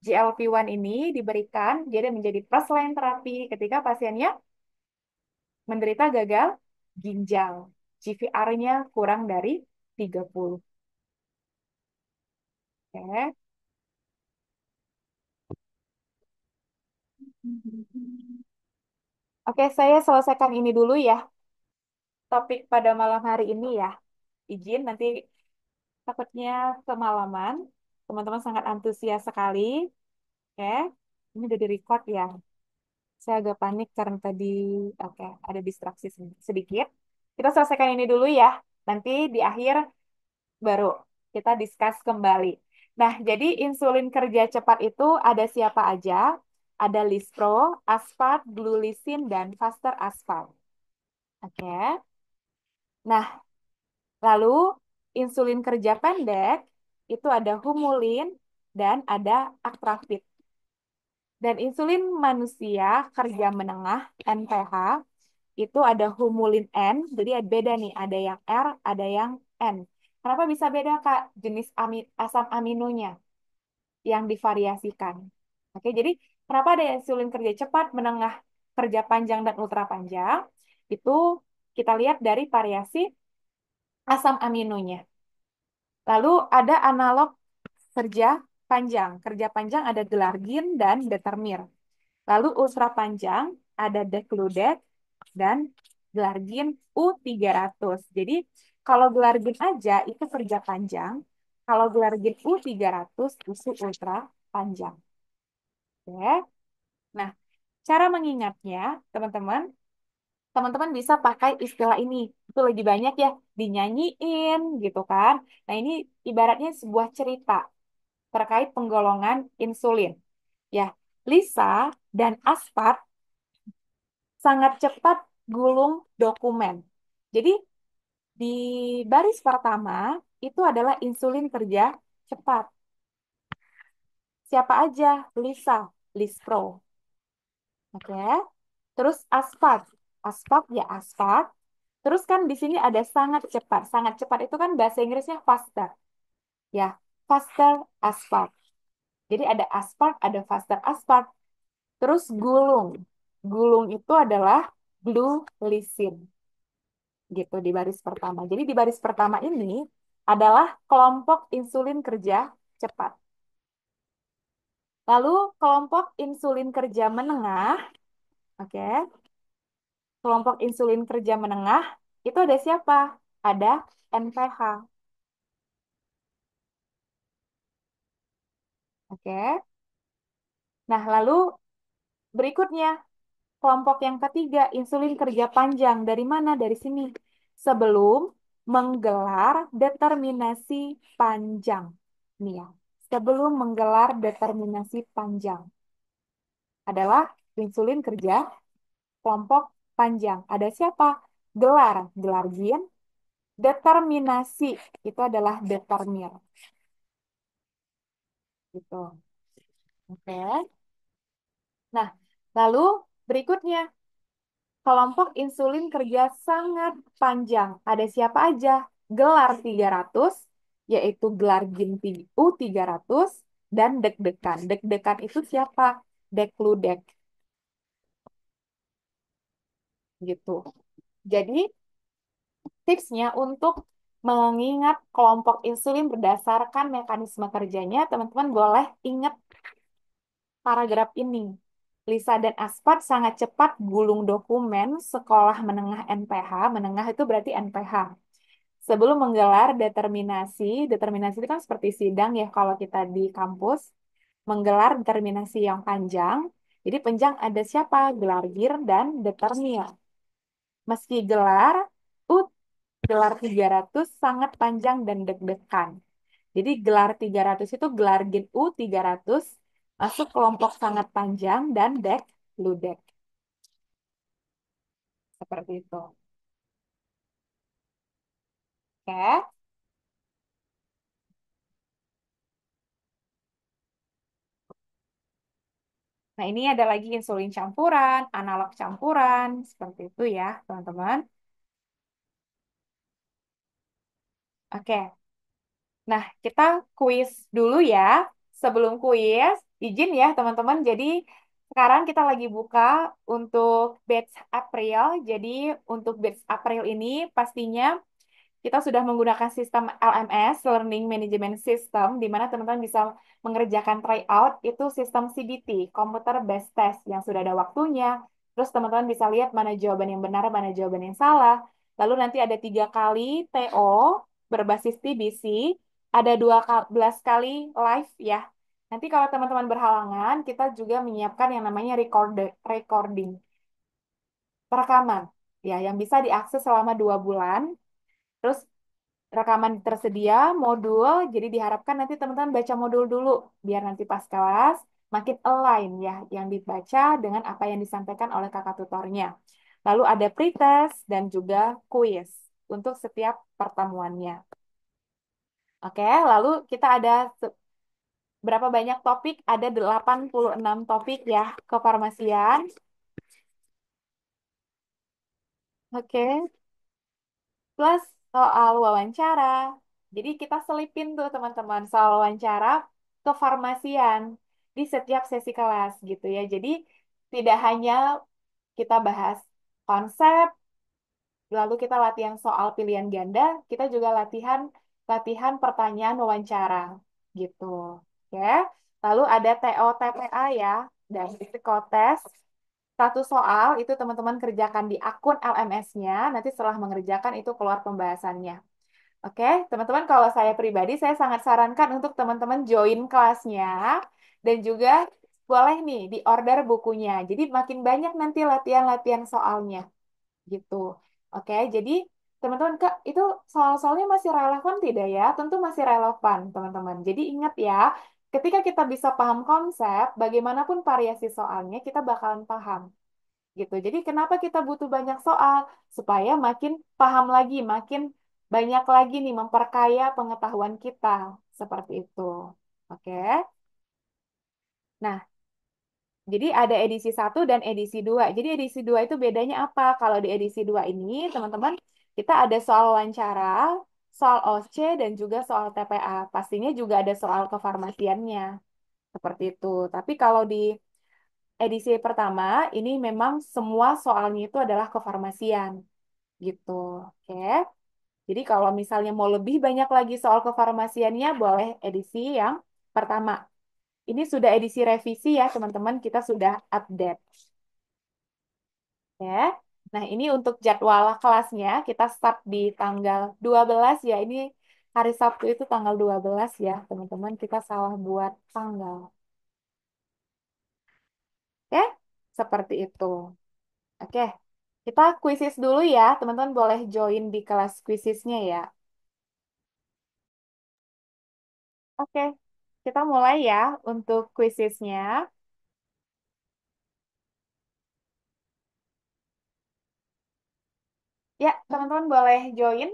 GLP-1 ini diberikan jadi menjadi first line terapi ketika pasiennya menderita gagal ginjal. GVR-nya kurang dari 30. Oke. Oke, saya selesaikan ini dulu ya. Topik pada malam hari ini ya. Izin nanti takutnya kemalaman. Teman-teman sangat antusias sekali. Oke. Ini udah di-record ya. Saya agak panik karena tadi oke, ada distraksi sedikit. Kita selesaikan ini dulu ya. Nanti di akhir baru kita discuss kembali. Nah, jadi insulin kerja cepat itu ada siapa aja? Ada Lispro, Aspart, Glulisin, dan Faster Aspart. Oke. Nah, lalu insulin kerja pendek itu ada Humulin dan ada Actrafit. Dan insulin manusia kerja menengah NPH itu ada Humulin N, jadi beda nih, ada yang R, ada yang N. Kenapa bisa beda, Kak? Jenis asam aminonya yang divariasikan. Oke, jadi kenapa ada insulin kerja cepat, menengah, kerja panjang, dan ultra panjang? Itu kita lihat dari variasi asam aminonya. Lalu ada analog kerja panjang. Kerja panjang ada gelargin dan determir. Lalu ultra panjang ada Decludec dan gelargin U300. Jadi kalau gelargin aja itu kerja panjang, kalau gelargin U300 itu ultra panjang. Oke. Nah, cara mengingatnya, teman-teman, teman-teman bisa pakai istilah ini. Itu lagi banyak ya dinyanyiin gitu kan. Nah, ini ibaratnya sebuah cerita terkait penggolongan insulin. Ya, Lisa dan Aspart sangat cepat gulung dokumen. Jadi di baris pertama itu adalah insulin kerja cepat. Siapa aja? Lisa, Lispro. Oke. Terus Aspart. Aspart ya Aspart. Terus kan di sini ada sangat cepat. Sangat cepat itu kan bahasa Inggrisnya faster. Ya, faster Aspart. Jadi ada Aspart, ada faster Aspart. Terus gulung. Gulung itu adalah glulisin. Gitu di baris pertama. Jadi di baris pertama ini adalah kelompok insulin kerja cepat. Lalu kelompok insulin kerja menengah, oke. Kelompok insulin kerja menengah itu ada siapa? Ada NPH, oke. Nah, lalu berikutnya kelompok yang ketiga insulin kerja panjang dari mana? Dari sini. Sebelum menggelar determinasi panjang. Nih ya. Sebelum menggelar determinasi panjang adalah insulin kerja kelompok panjang. Ada siapa? Gelar, gelargin. Determinasi itu adalah determir. Gitu. Oke. Nah, lalu berikutnya kelompok insulin kerja sangat panjang. Ada siapa aja? Gelar 300, yaitu gelargin U300 dan deg-degan. Deg-degan itu siapa? Dekludec gitu. Jadi tipsnya untuk mengingat kelompok insulin berdasarkan mekanisme kerjanya, teman-teman boleh ingat paragraf ini. Lisa dan Aspart sangat cepat gulung dokumen sekolah menengah NPH. Menengah itu berarti NPH. Sebelum menggelar determinasi, determinasi itu kan seperti sidang ya kalau kita di kampus, menggelar determinasi yang panjang. Jadi panjang ada siapa? Gelargir dan determir. Meski gelar 300 sangat panjang dan deg-degan. Jadi gelar 300 itu gelar Gen U 300 masuk kelompok sangat panjang dan dek ludek. Seperti itu. Oke. Nah, ini ada lagi insulin campuran, analog campuran, seperti itu ya, teman-teman. Oke. Nah, kita kuis dulu ya. Sebelum kuis, izin ya teman-teman. Jadi sekarang kita lagi buka untuk batch April. Jadi untuk batch April ini pastinya kita sudah menggunakan sistem LMS, Learning Management System, di mana teman-teman bisa mengerjakan tryout, itu sistem CBT, Computer Based Test, yang sudah ada waktunya. Terus teman-teman bisa lihat mana jawaban yang benar, mana jawaban yang salah. Lalu nanti ada 3 kali TO berbasis TBC, ada 12 kali live ya. Nanti kalau teman-teman berhalangan, kita juga menyiapkan yang namanya recording, perekaman, ya, yang bisa diakses selama 2 bulan. Terus rekaman tersedia, modul, jadi diharapkan nanti teman-teman baca modul dulu, biar nanti pas kelas makin align ya, yang dibaca dengan apa yang disampaikan oleh kakak tutornya. Lalu ada pretest dan juga kuis untuk setiap pertemuannya. Oke, lalu kita ada berapa banyak topik? Ada 86 topik ya, kefarmasian. Oke, plus soal wawancara. Jadi kita selipin tuh teman-teman soal wawancara kefarmasian di setiap sesi kelas gitu ya. Jadi tidak hanya kita bahas konsep, lalu kita latihan soal pilihan ganda, kita juga latihan latihan pertanyaan wawancara gitu. Oke. Lalu ada TO-TPA ya, dan psikotes. Satu soal itu teman-teman kerjakan di akun LMS-nya, nanti setelah mengerjakan itu keluar pembahasannya. Oke, teman-teman, kalau saya pribadi, saya sangat sarankan untuk teman-teman join kelasnya dan juga boleh nih di order bukunya. Jadi makin banyak nanti latihan-latihan soalnya gitu. Oke, jadi teman-teman, Kak, itu soal-soalnya masih relevan tidak ya? Tentu masih relevan, teman-teman. Jadi ingat ya, ketika kita bisa paham konsep, bagaimanapun variasi soalnya, kita bakalan paham gitu. Jadi kenapa kita butuh banyak soal? Supaya makin paham lagi, makin banyak lagi nih memperkaya pengetahuan kita. Seperti itu. Oke. Nah, jadi ada edisi 1 dan edisi 2. Jadi edisi 2 itu bedanya apa? Kalau di edisi 2 ini, teman-teman, kita ada soal wawancara, soal OC, dan juga soal TPA. Pastinya juga ada soal kefarmasiannya. Seperti itu. Tapi kalau di edisi pertama, ini memang semua soalnya itu adalah kefarmasian. Gitu. Oke. Jadi kalau misalnya mau lebih banyak lagi soal kefarmasiannya, boleh edisi yang pertama. Ini sudah edisi revisi ya, teman-teman. Kita sudah update. Ya. Nah, ini untuk jadwal kelasnya, kita start di tanggal 12 ya. Ini hari Sabtu itu tanggal 12 ya, teman-teman. Kita salah buat tanggal. Oke? Seperti itu. Oke. Kita kuisis dulu ya, teman-teman boleh join di kelas kuisisnya ya. Oke, kita mulai ya untuk kuisisnya. Ya, teman-teman boleh join.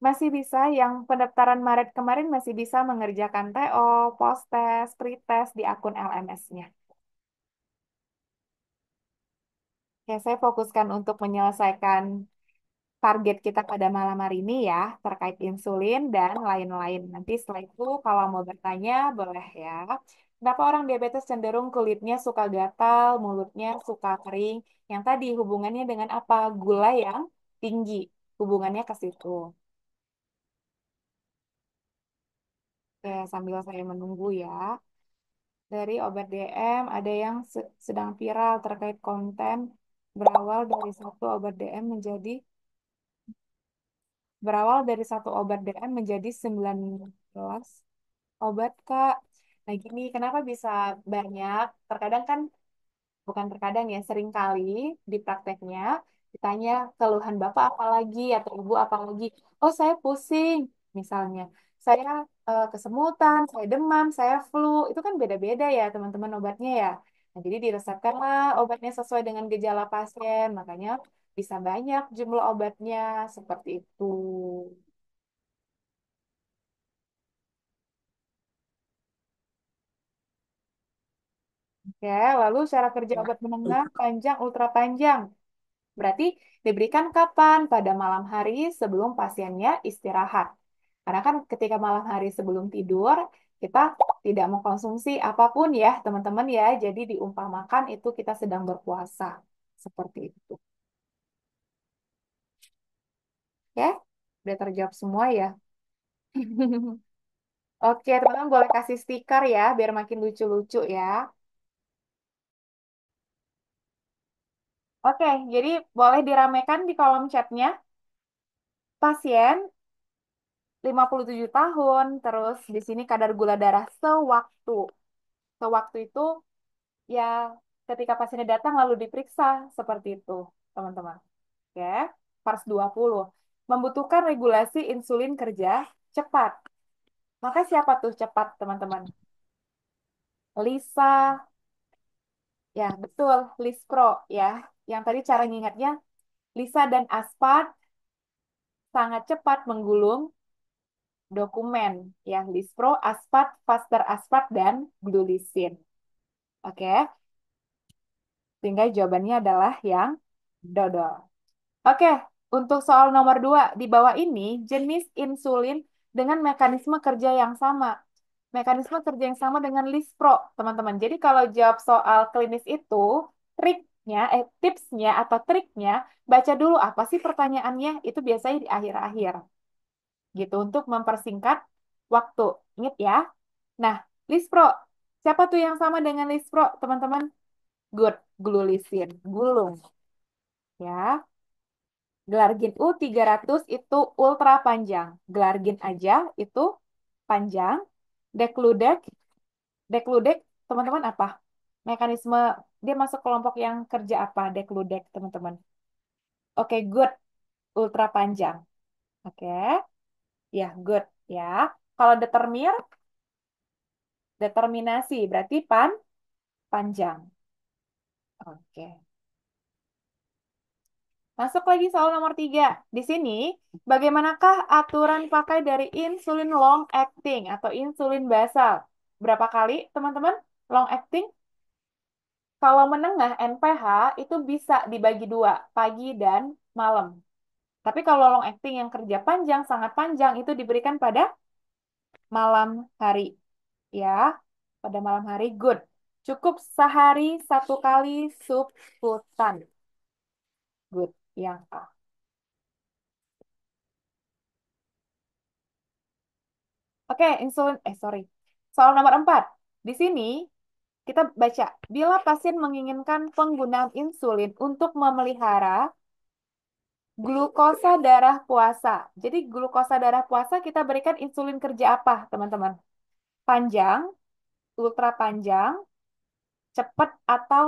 Masih bisa, yang pendaftaran Maret kemarin masih bisa mengerjakan TO, post-test, pre-test di akun LMS-nya. Ya, saya fokuskan untuk menyelesaikan target kita pada malam hari ini ya, terkait insulin dan lain-lain. Nanti setelah itu kalau mau bertanya, boleh ya. Kenapa orang diabetes cenderung kulitnya suka gatal, mulutnya suka kering? Yang tadi hubungannya dengan apa? Gula yang tinggi. Hubungannya ke situ. Oke, sambil saya menunggu ya. Dari obat DM ada yang sedang viral terkait konten berawal dari satu obat DM menjadi 19 obat, Kak. Nah, gini, kenapa bisa banyak? Terkadang kan bukan terkadang ya, sering kali di prakteknya ditanya keluhan Bapak apa lagi atau Ibu apa lagi. Oh, saya pusing misalnya. Saya kesemutan, saya demam, saya flu. Itu kan beda-beda ya teman-teman obatnya ya. Nah, jadi diresepkanlah obatnya sesuai dengan gejala pasien. Makanya bisa banyak jumlah obatnya seperti itu. Oke, lalu cara kerja obat menengah, panjang, ultra panjang. Berarti diberikan kapan? Pada malam hari sebelum pasiennya istirahat. Karena kan ketika malam hari sebelum tidur, kita tidak mengkonsumsi apapun ya, teman-teman ya. Jadi diumpamakan itu kita sedang berpuasa. Seperti itu. Ya, udah terjawab semua ya. Oke, teman-teman boleh kasih stiker ya, biar makin lucu-lucu ya. Oke, jadi boleh diramekan di kolom chatnya. Pasien 57 tahun, terus di sini kadar gula darah sewaktu. Sewaktu itu ya ketika pasiennya datang lalu diperiksa seperti itu, teman-teman. Oke, Pars 20. Membutuhkan regulasi insulin kerja cepat. Maka siapa tuh cepat, teman-teman? Lisa, ya betul, Lispro ya. Yang tadi cara ngingatnya, Lisa dan Aspart sangat cepat menggulung dokumen ya, Lispro, Aspart, Faster Aspart, dan Glulisin. Oke, sehingga jawabannya adalah yang dodol. Oke, untuk soal nomor 2, di bawah ini jenis insulin dengan mekanisme kerja yang sama. Mekanisme kerja yang sama dengan Lispro, teman-teman. Jadi kalau jawab soal klinis itu, tipsnya atau triknya, baca dulu apa sih pertanyaannya, itu biasanya di akhir-akhir. Gitu, untuk mempersingkat waktu. Ingat ya. Nah, Lispro, siapa tuh yang sama dengan Lispro, teman-teman? Good, glulisin, gulung. Ya, Glargin U300 itu ultra panjang. Glargin aja itu panjang. Degludec, Degludec, teman-teman apa? Mekanisme dia masuk kelompok yang kerja apa? Degludec, teman-teman. Oke, good. Ultra panjang. Oke, ya, good. Ya. Kalau determinasi, berarti panjang. Oke. Masuk lagi soal nomor 3. Di sini, bagaimanakah aturan pakai dari insulin long acting atau insulin basal? Berapa kali, teman-teman? Long acting? Kalau menengah NPH itu bisa dibagi dua, pagi dan malam. Tapi kalau long acting yang kerja panjang, sangat panjang, itu diberikan pada malam hari. Ya, pada malam hari, good. Cukup sehari satu kali subkutan. Good. Yang A. Oke, sorry. Soal nomor 4. Di sini kita baca, bila pasien menginginkan penggunaan insulin untuk memelihara glukosa darah puasa. Jadi glukosa darah puasa kita berikan insulin kerja apa, teman-teman? Panjang, ultra panjang, cepat atau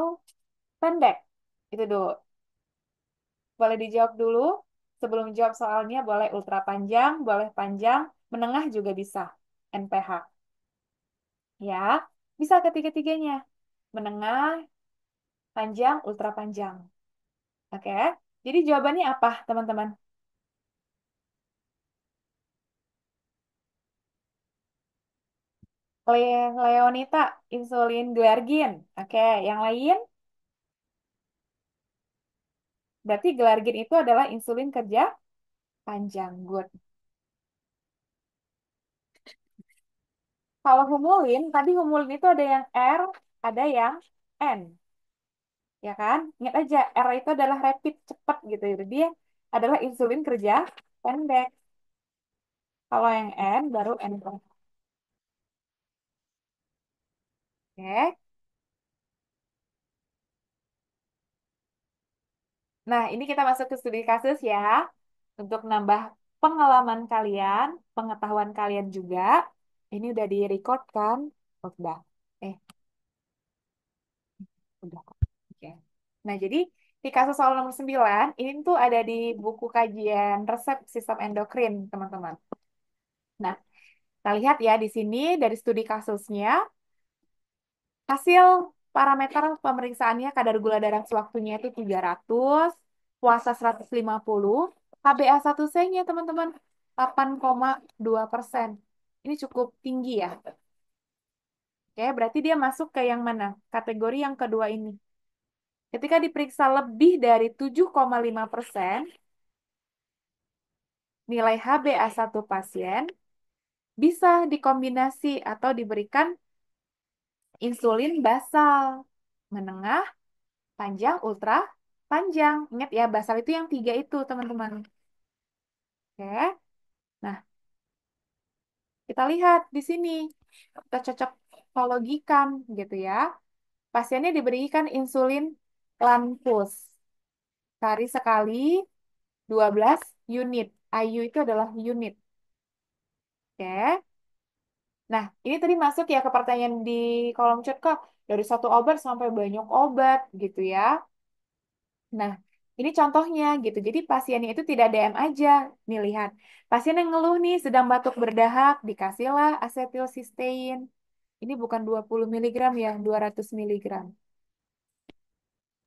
pendek? Itu dulu. Boleh dijawab dulu. Sebelum jawab soalnya boleh ultra panjang, boleh panjang, menengah juga bisa. NPH. Ya, bisa ketiga-tiganya. Menengah, panjang, ultra panjang. Oke, jadi jawabannya apa, teman-teman? Leonita, insulin glargin. Oke, yang lain berarti glargin itu adalah insulin kerja panjang. Good. Kalau humulin, tadi humulin itu ada yang R, ada yang N, ya kan? Ingat aja, R itu adalah rapid, cepat gitu. Jadi dia adalah insulin kerja pendek. Kalau yang N baru N. Oke. Nah, ini kita masuk ke studi kasus ya. Untuk nambah pengalaman kalian, pengetahuan kalian juga. Ini udah di-record kan? Oh, udah. Eh, udah. Nah, jadi di kasus soal nomor 9, ini tuh ada di buku kajian resep sistem endokrin, teman-teman. Nah, kita lihat ya di sini dari studi kasusnya, hasil parameter pemeriksaannya kadar gula darah sewaktunya itu 300, puasa 150, HbA1c-nya teman-teman 8,2%. Ini cukup tinggi ya. Oke, berarti dia masuk ke yang mana? Kategori yang kedua ini. Ketika diperiksa lebih dari 7,5%, nilai HbA1 pasien bisa dikombinasi atau diberikan insulin basal, menengah, panjang, ultra, panjang. Ingat ya, basal itu yang tiga itu, teman-teman. Oke, nah kita lihat di sini. Kita cocokologikan gitu ya. Pasiennya diberikan insulin Lantus. Sehari sekali 12 unit. IU itu adalah unit. Oke. Nah, ini tadi masuk ya ke pertanyaan di kolom chat, Kak. Dari satu obat sampai banyak obat gitu ya. Nah, ini contohnya gitu. Jadi pasiennya itu tidak DM aja. Nih lihat. Pasien yang ngeluh nih sedang batuk berdahak, dikasihlah asetilsistein. Ini bukan 20 miligram ya, 200 miligram.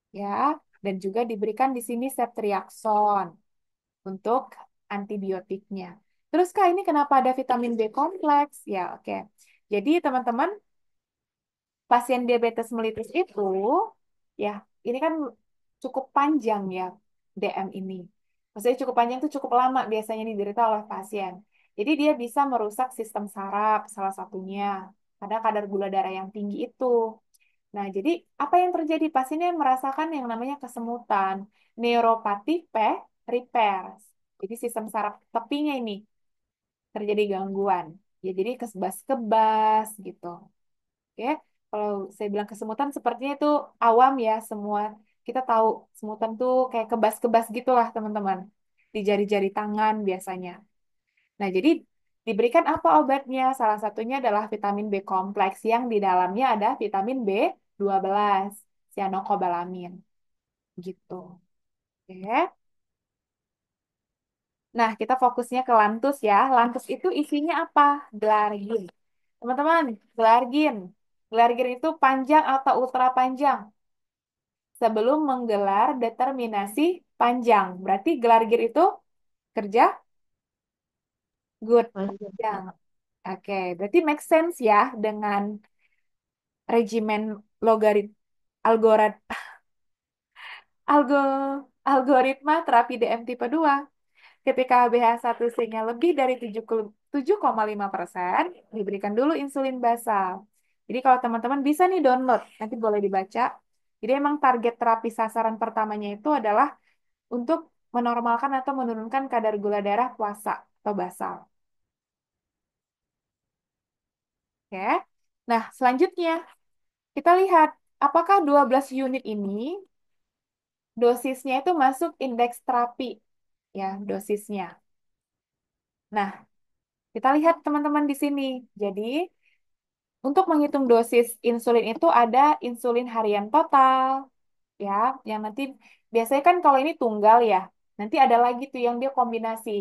Ya, dan juga diberikan di sini ceftriaxone untuk antibiotiknya. Terus Kak, ini kenapa ada vitamin B kompleks? Ya, oke. Jadi teman-teman, pasien diabetes mellitus itu, ya, ini kan cukup panjang ya DM ini. Maksudnya cukup panjang itu cukup lama biasanya diderita oleh pasien. Jadi dia bisa merusak sistem saraf salah satunya. Pada kadar gula darah yang tinggi itu. Nah, jadi apa yang terjadi? Pasiennya merasakan yang namanya kesemutan, neuropati repairs. Jadi sistem saraf tepinya ini terjadi gangguan. Ya, jadi kesebas-kebas gitu. Oke, kalau saya bilang kesemutan sepertinya itu awam ya semua. Kita tahu semutan tuh kayak kebas-kebas gitulah teman-teman. Di jari-jari tangan biasanya. Nah, jadi diberikan apa obatnya? Salah satunya adalah vitamin B kompleks yang di dalamnya ada vitamin B12, cyanocobalamin gitu. Oke. Nah, kita fokusnya ke lantus ya. Lantus itu isinya apa? Glargin. Teman-teman, glargin. Glargin itu panjang atau ultra panjang. Sebelum menggelar determinasi panjang. Berarti Glargir itu kerja good. Panjang. Panjang. Oke, berarti make sense ya dengan regimen logarit algorit algo algoritma terapi DM tipe 2. Ketika HbA1c-nya lebih dari 7,5%, diberikan dulu insulin basal. Jadi kalau teman-teman bisa nih download, nanti boleh dibaca. Jadi emang target terapi sasaran pertamanya itu adalah untuk menormalkan atau menurunkan kadar gula darah puasa atau basal. Oke. Nah, selanjutnya kita lihat apakah 12 unit ini dosisnya itu masuk indeks terapi ya, dosisnya. Nah, kita lihat teman-teman di sini. Jadi, untuk menghitung dosis insulin itu ada insulin harian total, ya, yang nanti biasanya kan kalau ini tunggal ya, nanti ada lagi tuh yang dia kombinasi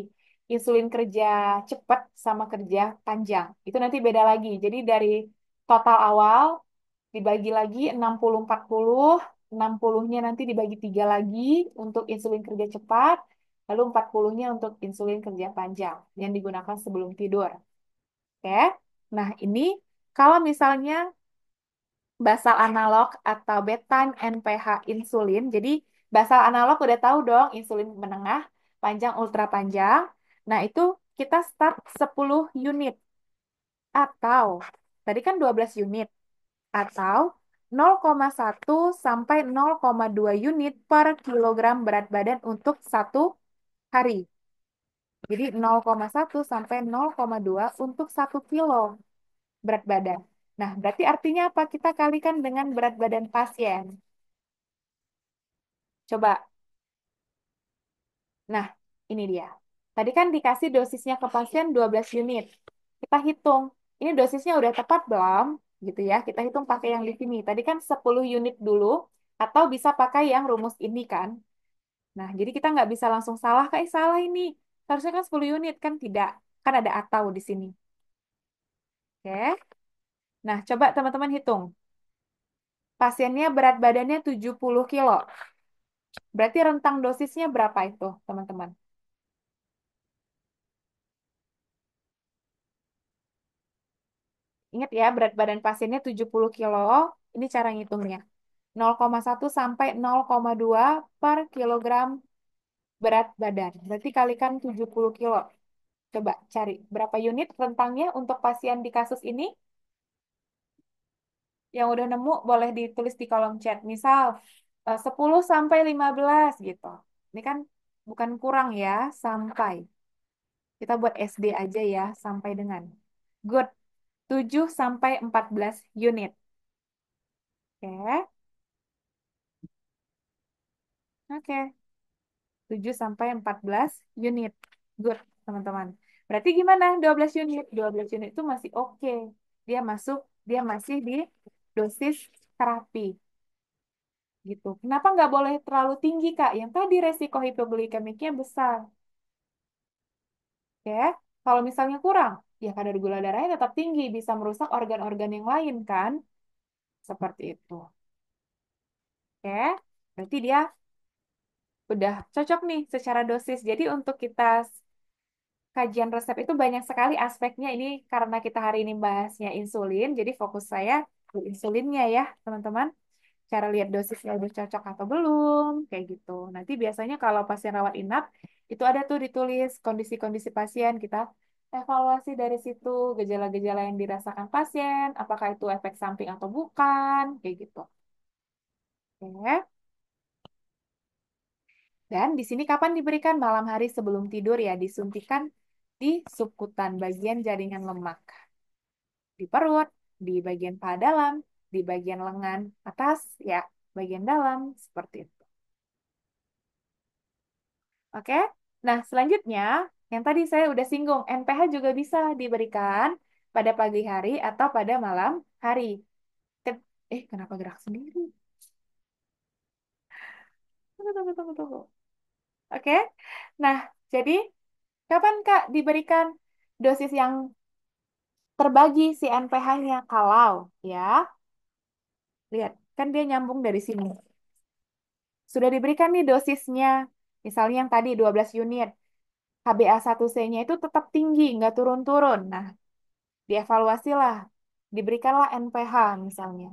insulin kerja cepat sama kerja panjang. Itu nanti beda lagi. Jadi dari total awal dibagi lagi 60-40, 60-nya nanti dibagi 3 lagi untuk insulin kerja cepat, lalu 40-nya untuk insulin kerja panjang yang digunakan sebelum tidur. Oke. Nah, ini kalau misalnya basal analog atau beta NPH insulin. Jadi basal analog udah tahu dong, insulin menengah, panjang, ultra panjang. Nah, itu kita start 10 unit atau tadi kan 12 unit atau 0,1 sampai 0,2 unit per kilogram berat badan untuk satu hari. Jadi 0,1 sampai 0,2 untuk 1 kilo berat badan. Nah, berarti artinya apa? Kita kalikan dengan berat badan pasien. Coba. Nah, ini dia. Tadi kan dikasih dosisnya ke pasien 12 unit. Kita hitung. Ini dosisnya udah tepat belum? Gitu ya. Kita hitung pakai yang di sini. Tadi kan 10 unit dulu. Atau bisa pakai yang rumus ini kan. Nah, jadi kita nggak bisa langsung salah, kayak salah ini. Harusnya kan 10 unit, kan tidak. Kan ada atau di sini. Oke. Nah, coba teman-teman hitung. Pasiennya berat badannya 70 kilo. Berarti rentang dosisnya berapa itu, teman-teman? Ingat ya, berat badan pasiennya 70 kilo. Ini cara ngitungnya. 0,1 sampai 0,2 per kilogram berat badan. Berarti kalikan 70 kilo. Coba cari berapa unit rentangnya untuk pasien di kasus ini. Yang udah nemu boleh ditulis di kolom chat. Misal 10 sampai 15 gitu. Ini kan bukan kurang ya, sampai. Kita buat SD aja ya, sampai dengan. Good. 7 sampai 14 unit. Oke. Oke. 7 sampai 14 unit. Good, teman-teman. Berarti gimana? 12 unit. 12 unit itu masih oke. Dia masuk, dia masih di dosis terapi. Gitu. Kenapa nggak boleh terlalu tinggi, Kak? Yang tadi resiko hipoglikemiknya besar. Ya, kalau misalnya kurang, ya kadar gula darahnya tetap tinggi, bisa merusak organ-organ yang lain kan? Seperti itu. Oke, berarti dia udah cocok nih secara dosis. Jadi untuk kita kajian resep itu banyak sekali aspeknya. Ini karena kita hari ini bahasnya insulin, jadi fokus saya ke insulinnya ya, teman-teman. Cara lihat dosisnya udah cocok atau belum, kayak gitu. Nanti biasanya kalau pasien rawat inap, itu ada tuh ditulis kondisi-kondisi pasien, kita evaluasi dari situ, gejala-gejala yang dirasakan pasien, apakah itu efek samping atau bukan, kayak gitu. Oke. Dan di sini kapan diberikan? Malam hari sebelum tidur ya, disuntikan di subkutan bagian jaringan lemak. Di perut, di bagian paha dalam, di bagian lengan atas, ya, bagian dalam, seperti itu. Oke? Nah, selanjutnya, yang tadi saya udah singgung, NPH juga bisa diberikan pada pagi hari atau pada malam hari. Kenapa gerak sendiri? Tunggu, tunggu, tunggu, tunggu. Oke? Nah, jadi, kapan Kak diberikan dosis yang terbagi si NPH-nya? Kalau, ya, lihat, kan dia nyambung dari sini. Sudah diberikan nih dosisnya. Misalnya yang tadi 12 unit. HbA1c-nya itu tetap tinggi, nggak turun-turun. Nah, dievaluasi lah. Diberikanlah NPH misalnya.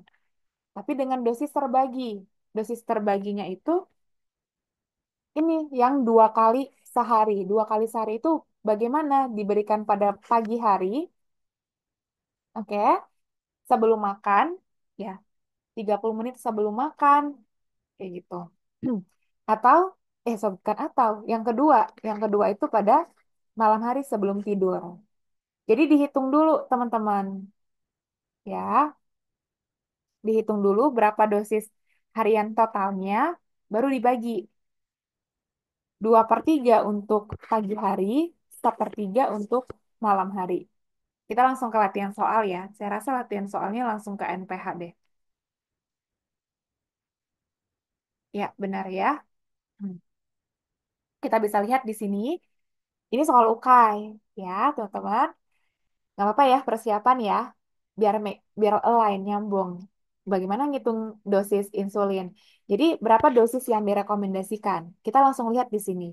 Tapi dengan dosis terbagi. Dosis terbaginya itu ini yang 2 kali sehari. 2 kali sehari itu bagaimana? Diberikan pada pagi hari, oke, sebelum makan, ya, 30 menit sebelum makan, kayak gitu. Atau, bukan atau, yang kedua itu pada malam hari sebelum tidur. Jadi dihitung dulu teman-teman, ya, dihitung dulu berapa dosis harian totalnya, baru dibagi 2/3 untuk pagi hari, 1/3 untuk malam hari. Kita langsung ke latihan soal ya. Saya rasa latihan soalnya langsung ke NPH deh. Ya, benar ya. Hmm. Kita bisa lihat di sini. Ini soal UKAI ya, teman-teman. Nggak apa-apa ya, persiapan ya. Biar align, nyambung. Bagaimana ngitung dosis insulin? Jadi, berapa dosis yang direkomendasikan? Kita langsung lihat di sini.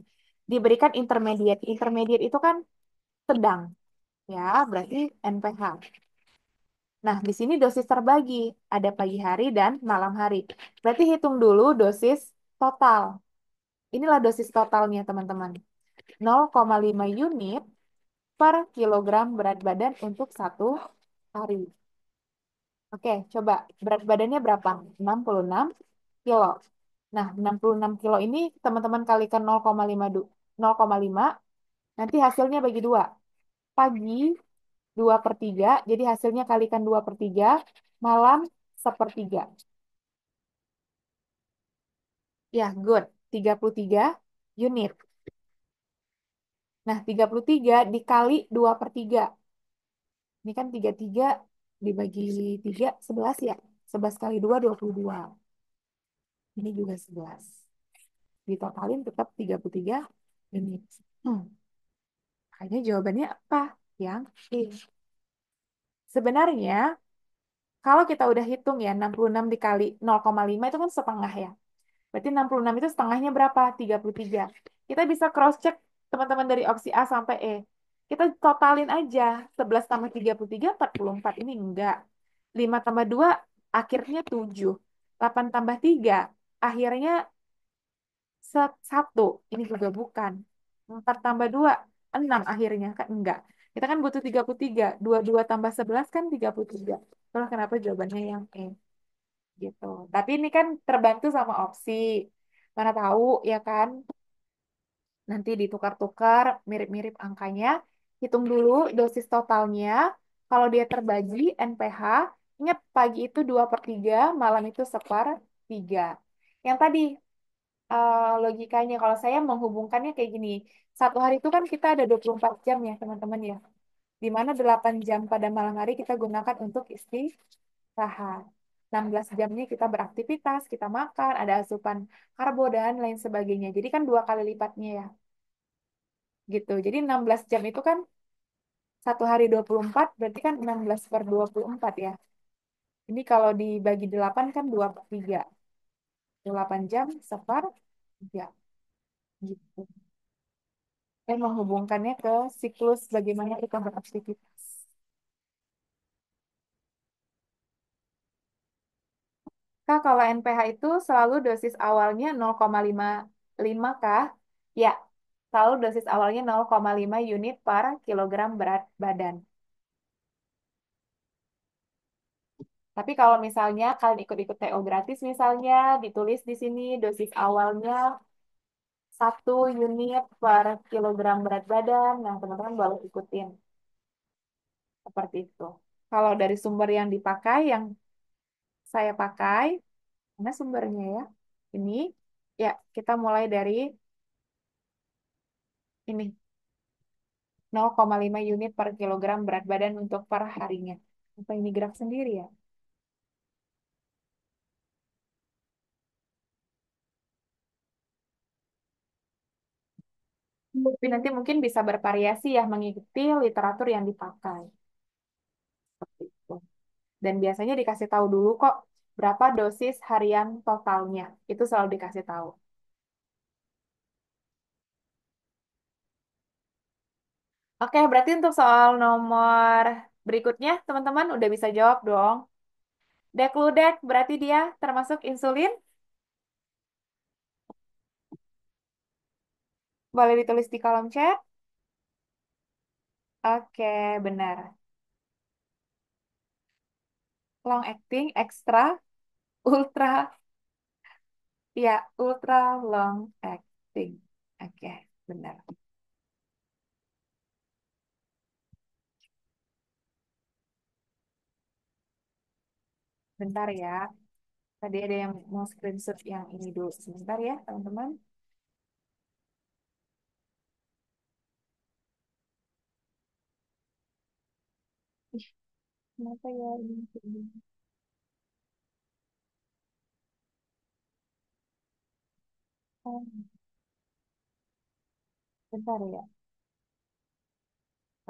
Diberikan intermediate. Intermediate itu kan sedang, ya, berarti NPH. Nah, di sini dosis terbagi. Ada pagi hari dan malam hari. Berarti hitung dulu dosis total. Inilah dosis totalnya, teman-teman. 0,5 unit per kilogram berat badan untuk 1 hari. Oke, coba berat badannya berapa? 66 kilo. Nah, 66 kilo ini teman-teman kalikan 0,5, nanti hasilnya bagi dua. Pagi 2/3, jadi hasilnya kalikan 2/3, malam 1/3. Ya, good. 33 unit. Nah, 33 dikali 2/3. Ini kan 33 dibagi 3, 11 ya. 11 kali 2, 22. Ini juga 11. Ditotalin tetap 33 unit. Hmm, Kayaknya jawabannya apa? Yang E. Sebenarnya, kalau kita udah hitung ya, 66 dikali 0,5 itu kan setengah ya. Berarti 66 itu setengahnya berapa? 33. Kita bisa cross-check teman-teman dari opsi A sampai E. Kita totalin aja. 11 tambah 33, 44. Ini enggak. 5 tambah 2, akhirnya 7. 8 tambah 3, akhirnya satu. Ini juga bukan. 4 tambah 2, 6 akhirnya. Kan enggak. Kita kan butuh 33. 22 tambah 11 kan 33. Itulah kenapa jawabannya yang E. Gitu. Tapi ini kan terbantu sama opsi. Mana tahu ya kan? Nanti ditukar-tukar mirip-mirip angkanya. Hitung dulu dosis totalnya. Kalau dia terbagi NPH, ingat pagi itu 2/3, malam itu 1/3. Yang tadi logikanya kalau saya menghubungkannya kayak gini. Satu hari itu kan kita ada 24 jam ya teman-teman ya. Di mana 8 jam pada malam hari kita gunakan untuk istirahat. 16 jamnya kita beraktivitas, kita makan, ada asupan karbo dan lain sebagainya. Jadi kan dua kali lipatnya ya, gitu. Jadi 16 jam itu kan satu hari 24, berarti kan 16/24 ya. Ini kalau dibagi 8 kan 2/3. 8 jam seper 3. Gitu. Menghubungkannya ke siklus bagaimana kita beraktivitas. Kak, kalau NPH itu selalu dosis awalnya 0,55 Kak. Ya, selalu dosis awalnya 0,5 unit per kilogram berat badan. Tapi kalau misalnya kalian ikut-ikut TO gratis misalnya, ditulis di sini dosis awalnya 1 unit per kilogram berat badan. Nah, teman-teman boleh ikutin seperti itu. Kalau dari sumber yang dipakai, yang saya pakai, mana sumbernya ya? Ini, ya kita mulai dari ini. 0,5 unit per kilogram berat badan untuk per harinya. Apa ini gerak sendiri ya? Tapi nanti mungkin bisa bervariasi ya mengikuti literatur yang dipakai. Seperti itu. Dan biasanya dikasih tahu dulu kok berapa dosis harian totalnya. Itu selalu dikasih tahu. Oke, berarti untuk soal nomor berikutnya, teman-teman udah bisa jawab dong. Degludec berarti dia termasuk insulin? Boleh ditulis di kolom chat. Oke, benar. Long acting, extra, ultra. Ya, ultra long acting. Oke, benar. Bentar ya. Tadi ada yang mau screenshot yang ini dulu. Sebentar ya, teman-teman. Ih, kenapa ya ini? Oh, bentar ya.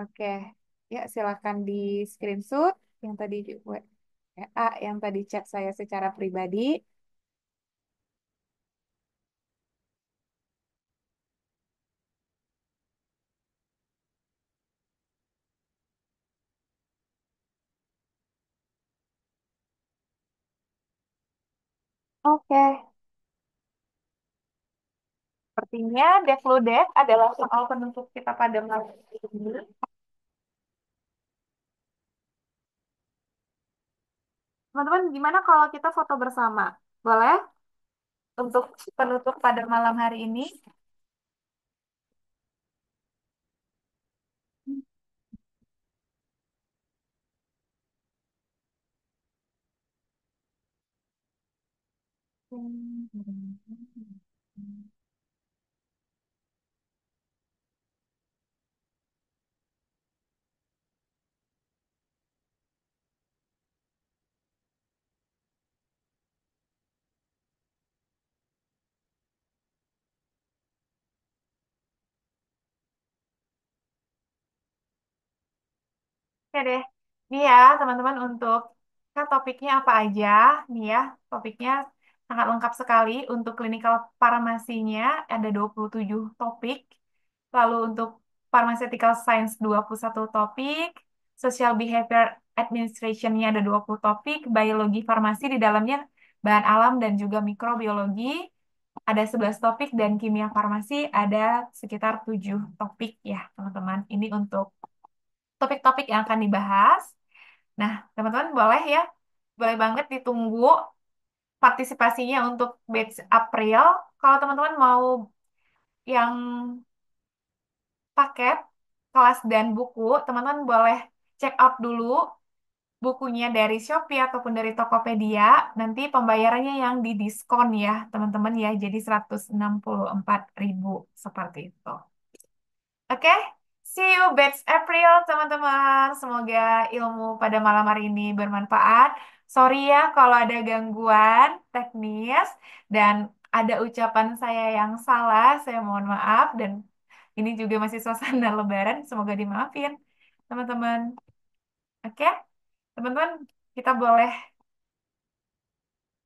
Oke. Ya, silakan di screenshot yang tadi di WA, yang tadi chat saya secara pribadi. Oke. Sepertinya Dev adalah soal penutup kita pada malam ini. Teman-teman, gimana kalau kita foto bersama? Boleh? Untuk penutup pada malam hari ini. Oke deh. Nih ya, teman-teman untuk topiknya apa aja? Nih ya, topiknya sangat lengkap sekali. Untuk clinical farmasinya ada 27 topik. Lalu untuk pharmaceutical science 21 topik. Social behavior administration-nya ada 20 topik. Biologi farmasi di dalamnya bahan alam dan juga mikrobiologi. Ada 11 topik dan kimia farmasi ada sekitar 7 topik ya, teman-teman. Ini untuk topik-topik yang akan dibahas. Nah, teman-teman boleh ya, boleh banget ditunggu partisipasinya untuk batch April. Kalau teman-teman mau yang paket kelas dan buku, teman-teman boleh check out dulu bukunya dari Shopee ataupun dari Tokopedia. Nanti pembayarannya yang didiskon ya, teman-teman ya. Jadi 164.000 seperti itu. Oke, see you batch April teman-teman. Semoga ilmu pada malam hari ini bermanfaat. Sorry ya kalau ada gangguan teknis dan ada ucapan saya yang salah, saya mohon maaf dan ini juga masih suasana Lebaran, semoga dimaafin teman-teman. Oke, teman-teman kita boleh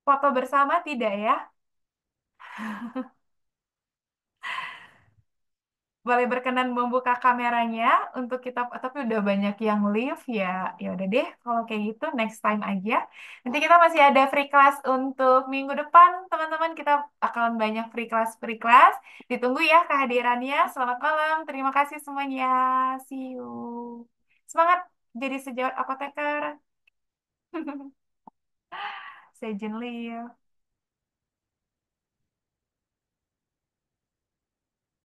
foto bersama tidak ya? Boleh berkenan membuka kameranya untuk kita, tapi udah banyak yang live ya. Ya udah deh, kalau kayak gitu next time aja. Nanti kita masih ada free class untuk minggu depan, teman-teman. Kita akan banyak free class. Ditunggu ya kehadirannya. Selamat malam, terima kasih semuanya. See you. Semangat jadi sejawat apoteker. Sejin Liu.